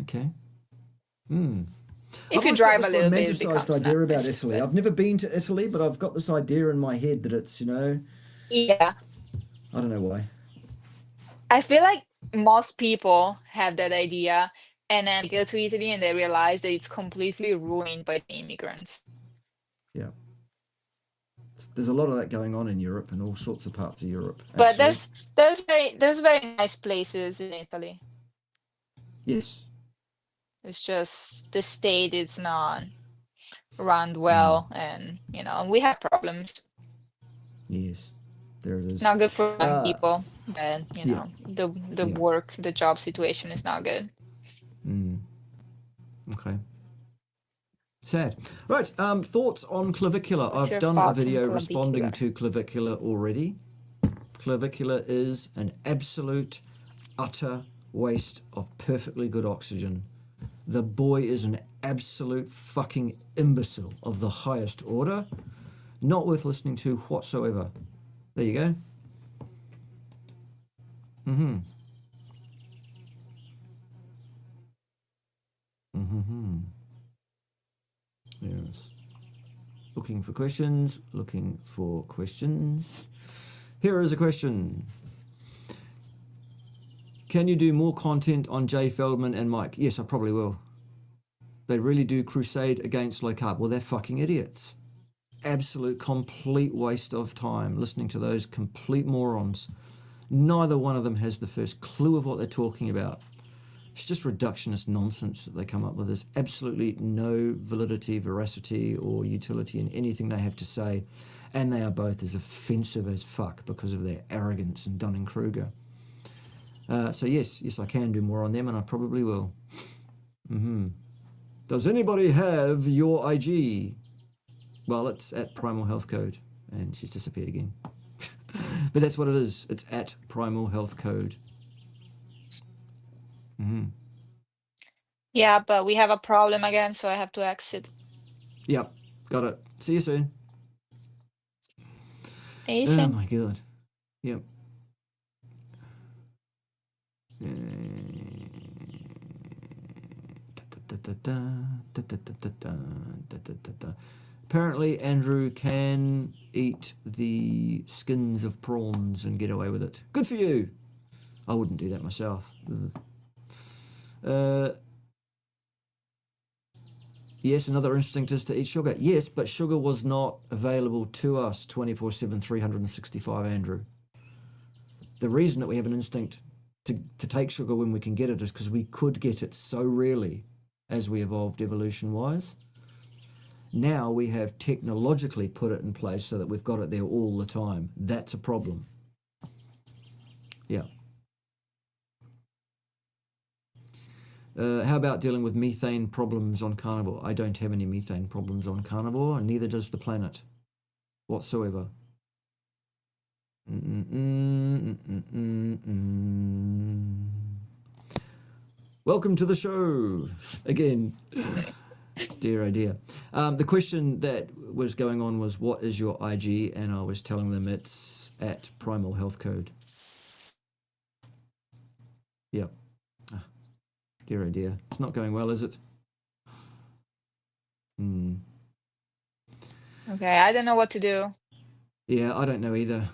Okay. If I've you always got drive a this little bit, it romanticised becomes idea about nice. Italy. But I've never been to Italy, but I've got this idea in my head that it's, yeah, I don't know why. I feel like most people have that idea and then go to Italy and they realize that it's completely ruined by the immigrants. Yeah. There's a lot of that going on in Europe and all sorts of parts of Europe, But actually. there's very nice places in Italy. Yes. It's just the state is not run well, and we have problems. Yes. There it is. Not good for young Uh, people, but yeah. the the job situation is not good. Okay. Sad. Right. Thoughts on clavicular. What's I've your done a thoughts on video responding clavicular? to clavicular already. Clavicular is an absolute, utter waste of perfectly good oxygen. The boy is an absolute fucking imbecile of the highest order. Not worth listening to whatsoever. There you go. Yes. Looking for questions. Looking for questions. Here is a question. Can you do more content on Jay Feldman and Mike? Yes, I probably will. They really do crusade against low carb. Well, they're fucking idiots. Absolute complete waste of time listening to those complete morons. Neither one of them has the first clue of what they're talking about. It's just reductionist nonsense that they come up with. There's absolutely no validity, veracity, or utility in anything they have to say. And they are both as offensive as fuck because of their arrogance and Dunning-Kruger. So yes, I can do more on them, and I probably will. Does anybody have your IG? Well, it's at Primal Health Code, and she's disappeared again. But that's what it is. It's at Primal Health Code. Yeah, but we have a problem again, so I have to exit. Yep, got it. See you soon. See you Oh soon. my god. Yep. Apparently, Andrew can eat the skins of prawns and get away with it. Good for you. I wouldn't do that myself. Yes, another instinct is to eat sugar. Yes, but sugar was not available to us 24/7, 365, Andrew. The reason that we have an instinct to take sugar when we can get it is because we could get it so rarely as we evolved evolution-wise. Now we have technologically put it in place so that we've got it there all the time. That's a problem. Yeah. How about dealing with methane problems on Carnivore? I don't have any methane problems on Carnivore, and neither does the planet whatsoever. Welcome to the show again. Dear, oh dear. The question that was going on was, what is your IG? And I was telling them it's at Primal Health Code. Yeah. Dear, oh dear. It's not going well, is it? Okay, I don't know what to do. Yeah, I don't know either.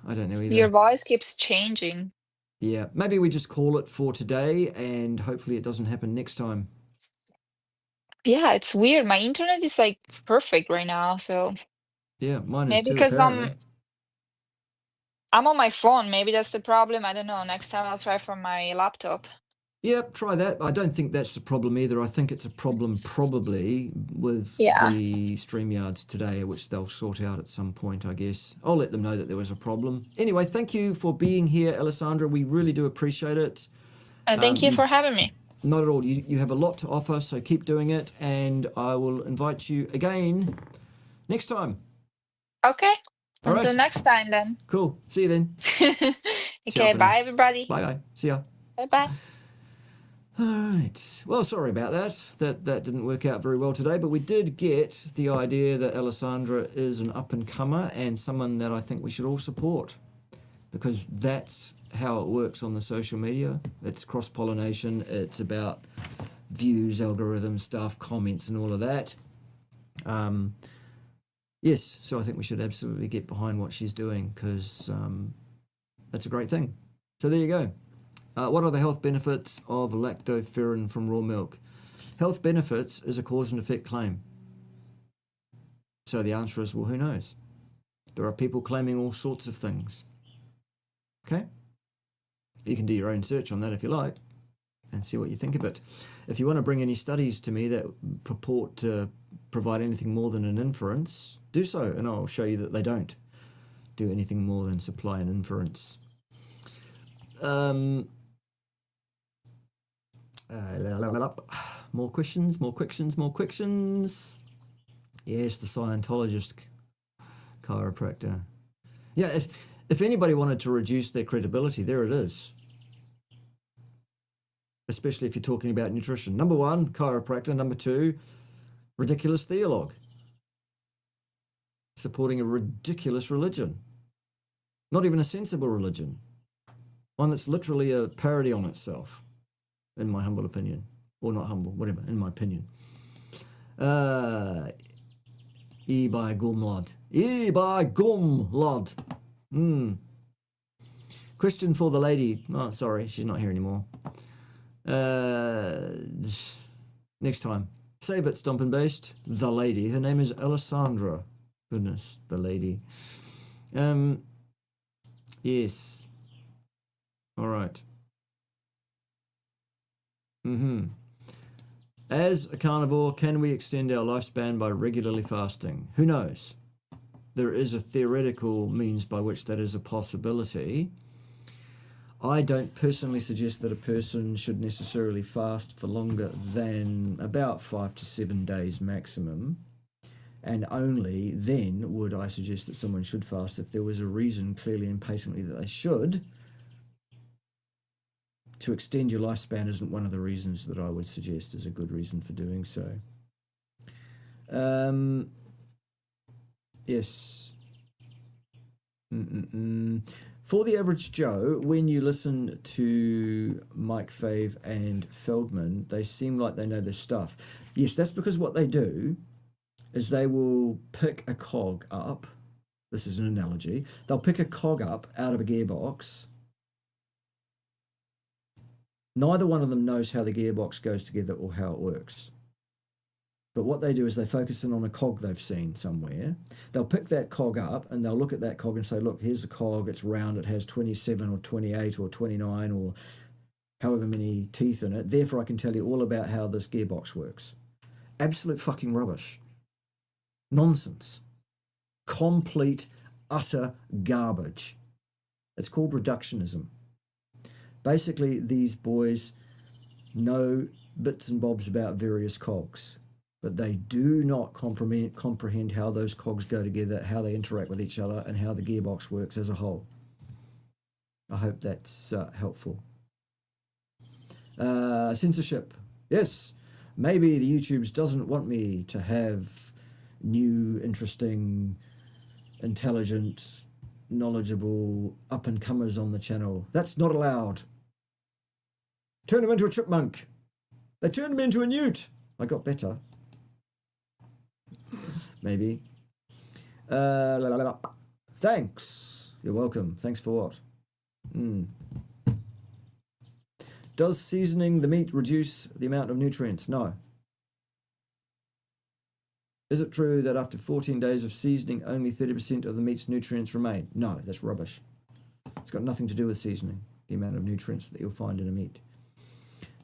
Your voice keeps changing. Yeah, maybe we just call it for today and hopefully it doesn't happen next time. Yeah, it's weird. My internet is like perfect right now, so Yeah, mine is maybe too, because apparently. I'm on my phone. Maybe that's the problem. I don't know. Next time I'll try from my laptop. Yep, try that. I don't think that's the problem either. I think it's a problem probably with Yeah. the StreamYards today, which they'll sort out at some point, I guess. I'll let them know that there was a problem. Anyway, thank you for being here, Alessandra. We really do appreciate it. And thank you for having me. Not at all. You have a lot to offer, so keep doing it, and I will invite you again next time. Okay. All right. Until next time then. Cool. See you then. Okay, bye everybody. Bye-bye. See ya. Bye-bye. All right. Well, sorry about that. That didn't work out very well today, but we did get the idea that Alessandra is an up-and-comer and someone that I think we should all support, because that's how it works on the social media. It's cross-pollination. It's about views, algorithm stuff, comments, and all of that. Yes, so I think we should absolutely get behind what she's doing, because that's a great thing. So there you go. What are the health benefits of lactoferrin from raw milk? Health benefits is a cause and effect claim. So the answer is, well, who knows? There are people claiming all sorts of things. Okay? You can do your own search on that if you like and see what you think of it. If you want to bring any studies to me that purport to provide anything more than an inference, do so, and I'll show you that they don't do anything more than supply an inference. More questions. Yes, the Scientologist chiropractor. Yeah, if anybody wanted to reduce their credibility, there it is. Especially if you're talking about nutrition. Number one, chiropractor. Number two, ridiculous theologue. Supporting a ridiculous religion. Not even a sensible religion. One that's literally a parody on itself, in my humble opinion. Or not humble, whatever, in my opinion. E by Gumlod. Question for the lady. Oh, sorry, she's not here anymore. Next time. Save it, Stomp and Based. The lady. Her name is Alessandra. Goodness, the lady. Yes. All right. As a carnivore, can we extend our lifespan by regularly fasting? Who knows? There is a theoretical means by which that is a possibility. I don't personally suggest that a person should necessarily fast for longer than about 5 to 7 days maximum. And only then would I suggest that someone should fast if there was a reason clearly and patently that they should. To extend your lifespan isn't one of the reasons that I would suggest is a good reason for doing so. Yes. For the average Joe, when you listen to Mike Fave and Feldman, they seem like they know their stuff. Yes, that's because what they do is they will pick a cog up. This is an analogy. They'll pick a cog up out of a gearbox. Neither one of them knows how the gearbox goes together or how it works. But what they do is they focus in on a cog they've seen somewhere. They'll pick that cog up and they'll look at that cog and say, look, here's the cog. It's round. It has 27 or 28 or 29 or however many teeth in it. Therefore, I can tell you all about how this gearbox works. Absolute fucking rubbish. Nonsense. Complete, utter garbage. It's called reductionism. Basically, these boys know bits and bobs about various cogs, but they do not comprehend how those cogs go together, how they interact with each other, and how the gearbox works as a whole. I hope that's helpful. Censorship. Yes, maybe the YouTubes doesn't want me to have new, interesting, intelligent, knowledgeable up-and-comers on the channel. That's not allowed. Turn him into a chipmunk. They turned him into a newt. I got better. Maybe. Thanks. You're welcome. Thanks for what? Does seasoning the meat reduce the amount of nutrients? No. Is it true that after 14 days of seasoning, only 30% of the meat's nutrients remain? No, that's rubbish. It's got nothing to do with seasoning, the amount of nutrients that you'll find in a meat.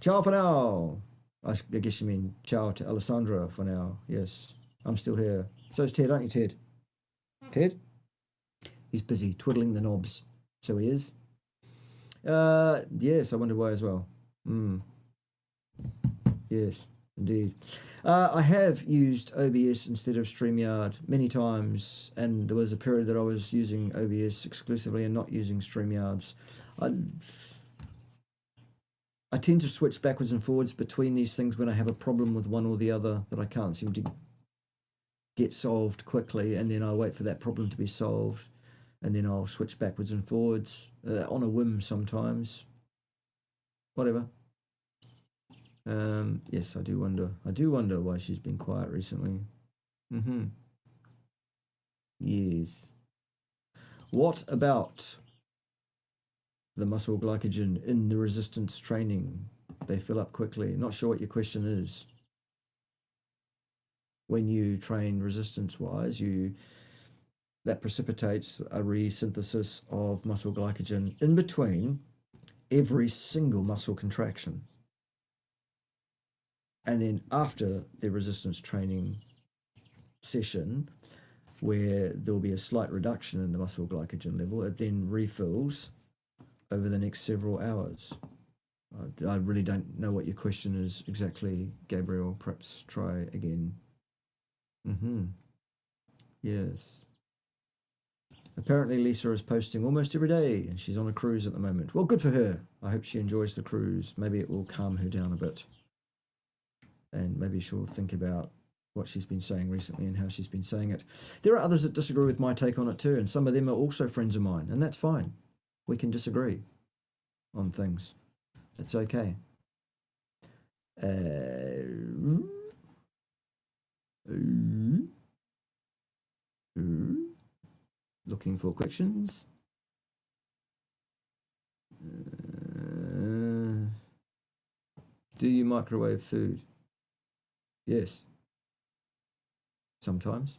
Ciao for now. I guess you mean ciao to Alessandra for now. Yes, I'm still here. So is Ted, aren't you, Ted? Ted? He's busy twiddling the knobs. So he is. Yes, I wonder why as well. Yes, indeed. I have used OBS instead of StreamYard many times, and there was a period that I was using OBS exclusively and not using StreamYards. I tend to switch backwards and forwards between these things when I have a problem with one or the other that I can't seem to get solved quickly, and then I'll wait for that problem to be solved, and then I'll switch backwards and forwards on a whim sometimes. Whatever. Yes, I do wonder. I do wonder why she's been quiet recently. Yes. What about the muscle glycogen in the resistance training? They fill up quickly. Not sure what your question is. When you train resistance-wise, that precipitates a resynthesis of muscle glycogen in between every single muscle contraction. And then after the resistance training session, where there'll be a slight reduction in the muscle glycogen level, it then refills over the next several hours. I really don't know what your question is exactly, Gabriel. Perhaps try again. Yes. Apparently Lisa is posting almost every day, and she's on a cruise at the moment. Well, good for her. I hope she enjoys the cruise. Maybe it will calm her down a bit. And maybe she'll think about what she's been saying recently and how she's been saying it. There are others that disagree with my take on it too, and some of them are also friends of mine, and that's fine. We can disagree on things. That's okay. Looking for questions. Do you microwave food? Yes. Sometimes.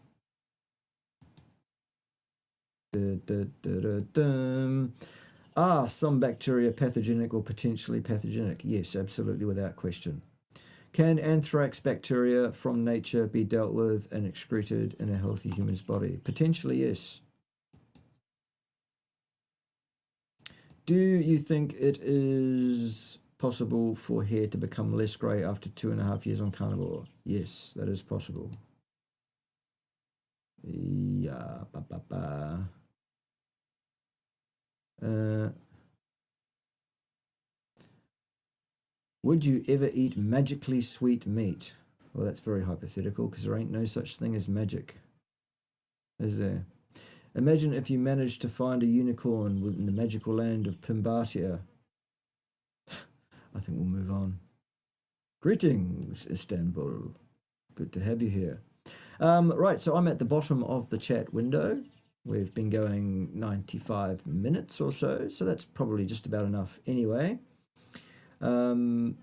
Are some bacteria pathogenic or potentially pathogenic? Yes, absolutely, without question. Can anthrax bacteria from nature be dealt with and excreted in a healthy human's body? Potentially, yes. Do you think it is possible for hair to become less grey after 2.5 years on Carnivore? Yes, that is possible. Yeah, would you ever eat magically sweet meat? Well, that's very hypothetical because there ain't no such thing as magic, is there? Imagine if you managed to find a unicorn within the magical land of Pimbatia. I think we'll move on. Greetings, Istanbul. Good to have you here. Right, so I'm at the bottom of the chat window. We've been going 95 minutes or so, so that's probably just about enough anyway. So,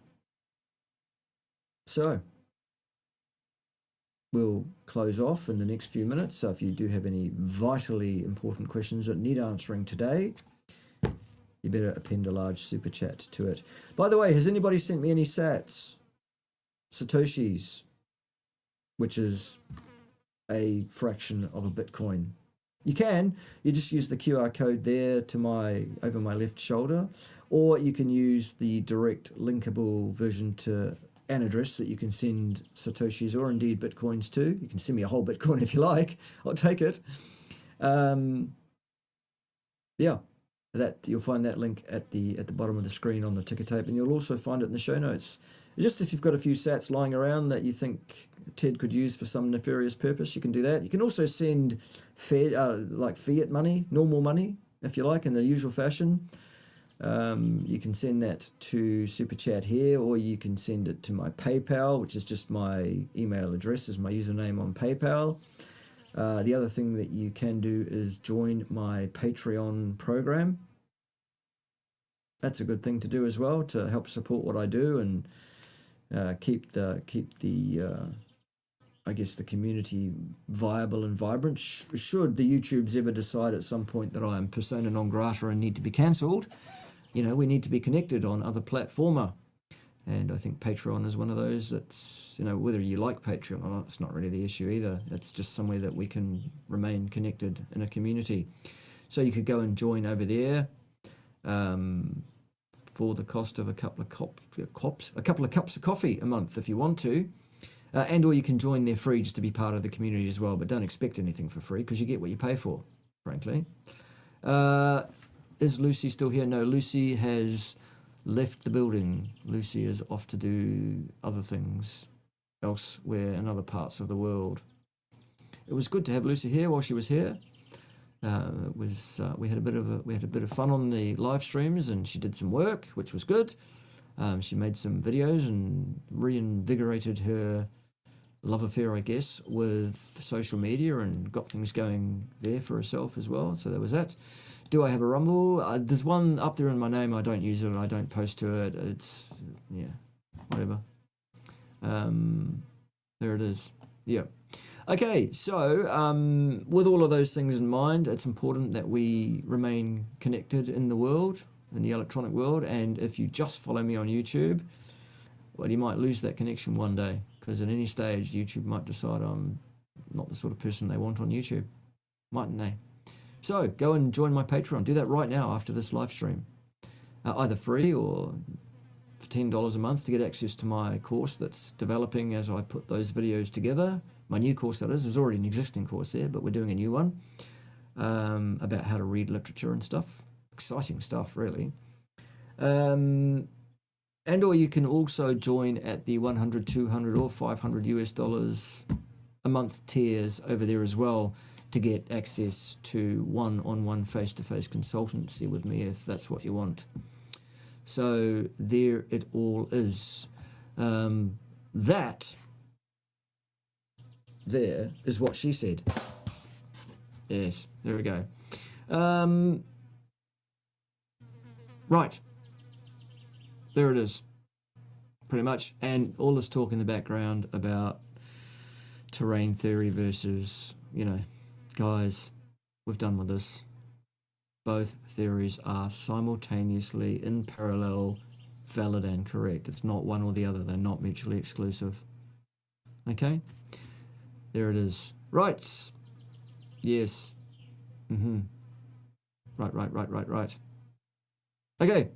will close off in the next few minutes. So if you do have any vitally important questions that need answering today, you better append a large super chat to it. By the way, has anybody sent me any sats? Satoshis, which is a fraction of a Bitcoin. You just use the QR code there over my left shoulder, or you can use the direct linkable version to an address that you can send Satoshis or indeed Bitcoins to. You can send me a whole Bitcoin if you like. I'll take it. Yeah, that you'll find that link at the bottom of the screen on the ticker tape, and you'll also find it in the show notes. Just if you've got a few sats lying around that you think Ted could use for some nefarious purpose, you can do that. You can also send fiat money, normal money, if you like, in the usual fashion. You can send that to Super Chat here, or you can send it to my PayPal, which is just my email address as my username on PayPal. The other thing that you can do is join my Patreon program. That's a good thing to do as well, to help support what I do and keep the I guess the community viable and vibrant. Should the YouTubes ever decide at some point that I am persona non grata and need to be cancelled, we need to be connected on other platformer. And I think Patreon is one of those that's, whether you like Patreon or not, it's not really the issue either. It's just somewhere that we can remain connected in a community. So you could go and join over there for the cost of a couple of cups of coffee a month if you want to. And or you can join there free just to be part of the community as well, but don't expect anything for free because you get what you pay for, frankly. Is Lucy still here? No, Lucy has left the building. Lucy is off to do other things elsewhere in other parts of the world. It was good to have Lucy here while she was here. We had a bit of fun on the live streams, and she did some work, which was good. She made some videos and reinvigorated her love affair, I guess, with social media and got things going there for herself as well. So there was that. Do I have a Rumble? There's one up there in my name. I don't use it. I don't post to it. It's, whatever. There it is. Yeah. Okay, so with all of those things in mind, it's important that we remain connected in the world, in the electronic world. And if you just follow me on YouTube, well, you might lose that connection one day, because at any stage, YouTube might decide I'm not the sort of person they want on YouTube, mightn't they? So go and join my Patreon. Do that right now after this live stream, either free or for $10 a month to get access to my course that's developing as I put those videos together. My new course, that is. There's already an existing course there, but we're doing a new one about how to read literature and stuff. Exciting stuff, really. And or you can also join at the 100, 200 or 500 US dollars a month tiers over there as well to get access to one-on-one face-to-face consultancy with me if that's what you want. So there it all is. That there is what she said. Yes, there we go. Right. There it is. Pretty much. And all this talk in the background about terrain theory versus, guys, we've done with this. Both theories are simultaneously, in parallel, valid and correct. It's not one or the other. They're not mutually exclusive. Okay? There it is. Right. Yes. Mm-hmm. Right. Okay.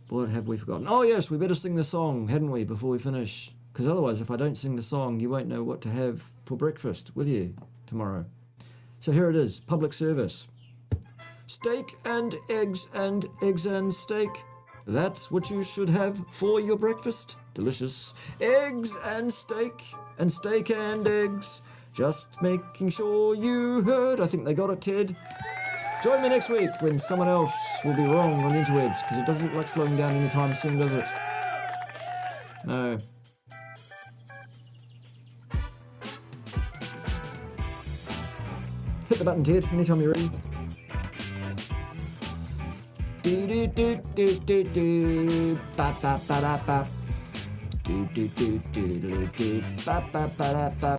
What have we forgotten? Oh, yes, we better sing the song, hadn't we, before we finish? Because otherwise, if I don't sing the song, you won't know what to have for breakfast, will you, tomorrow? So here it is, public service. Steak and eggs and eggs and steak. That's what you should have for your breakfast. Delicious. Eggs and steak and eggs. Just making sure you heard. I think they got it, Ted. Join me next week when someone else will be wrong on the interwebs, because it doesn't look like slowing down anytime soon, does it? No. Hit the button, Ted, anytime you're ready. Do do do do do do ba ba ba da ba. Do do do do do do. Ba ba ba da ba.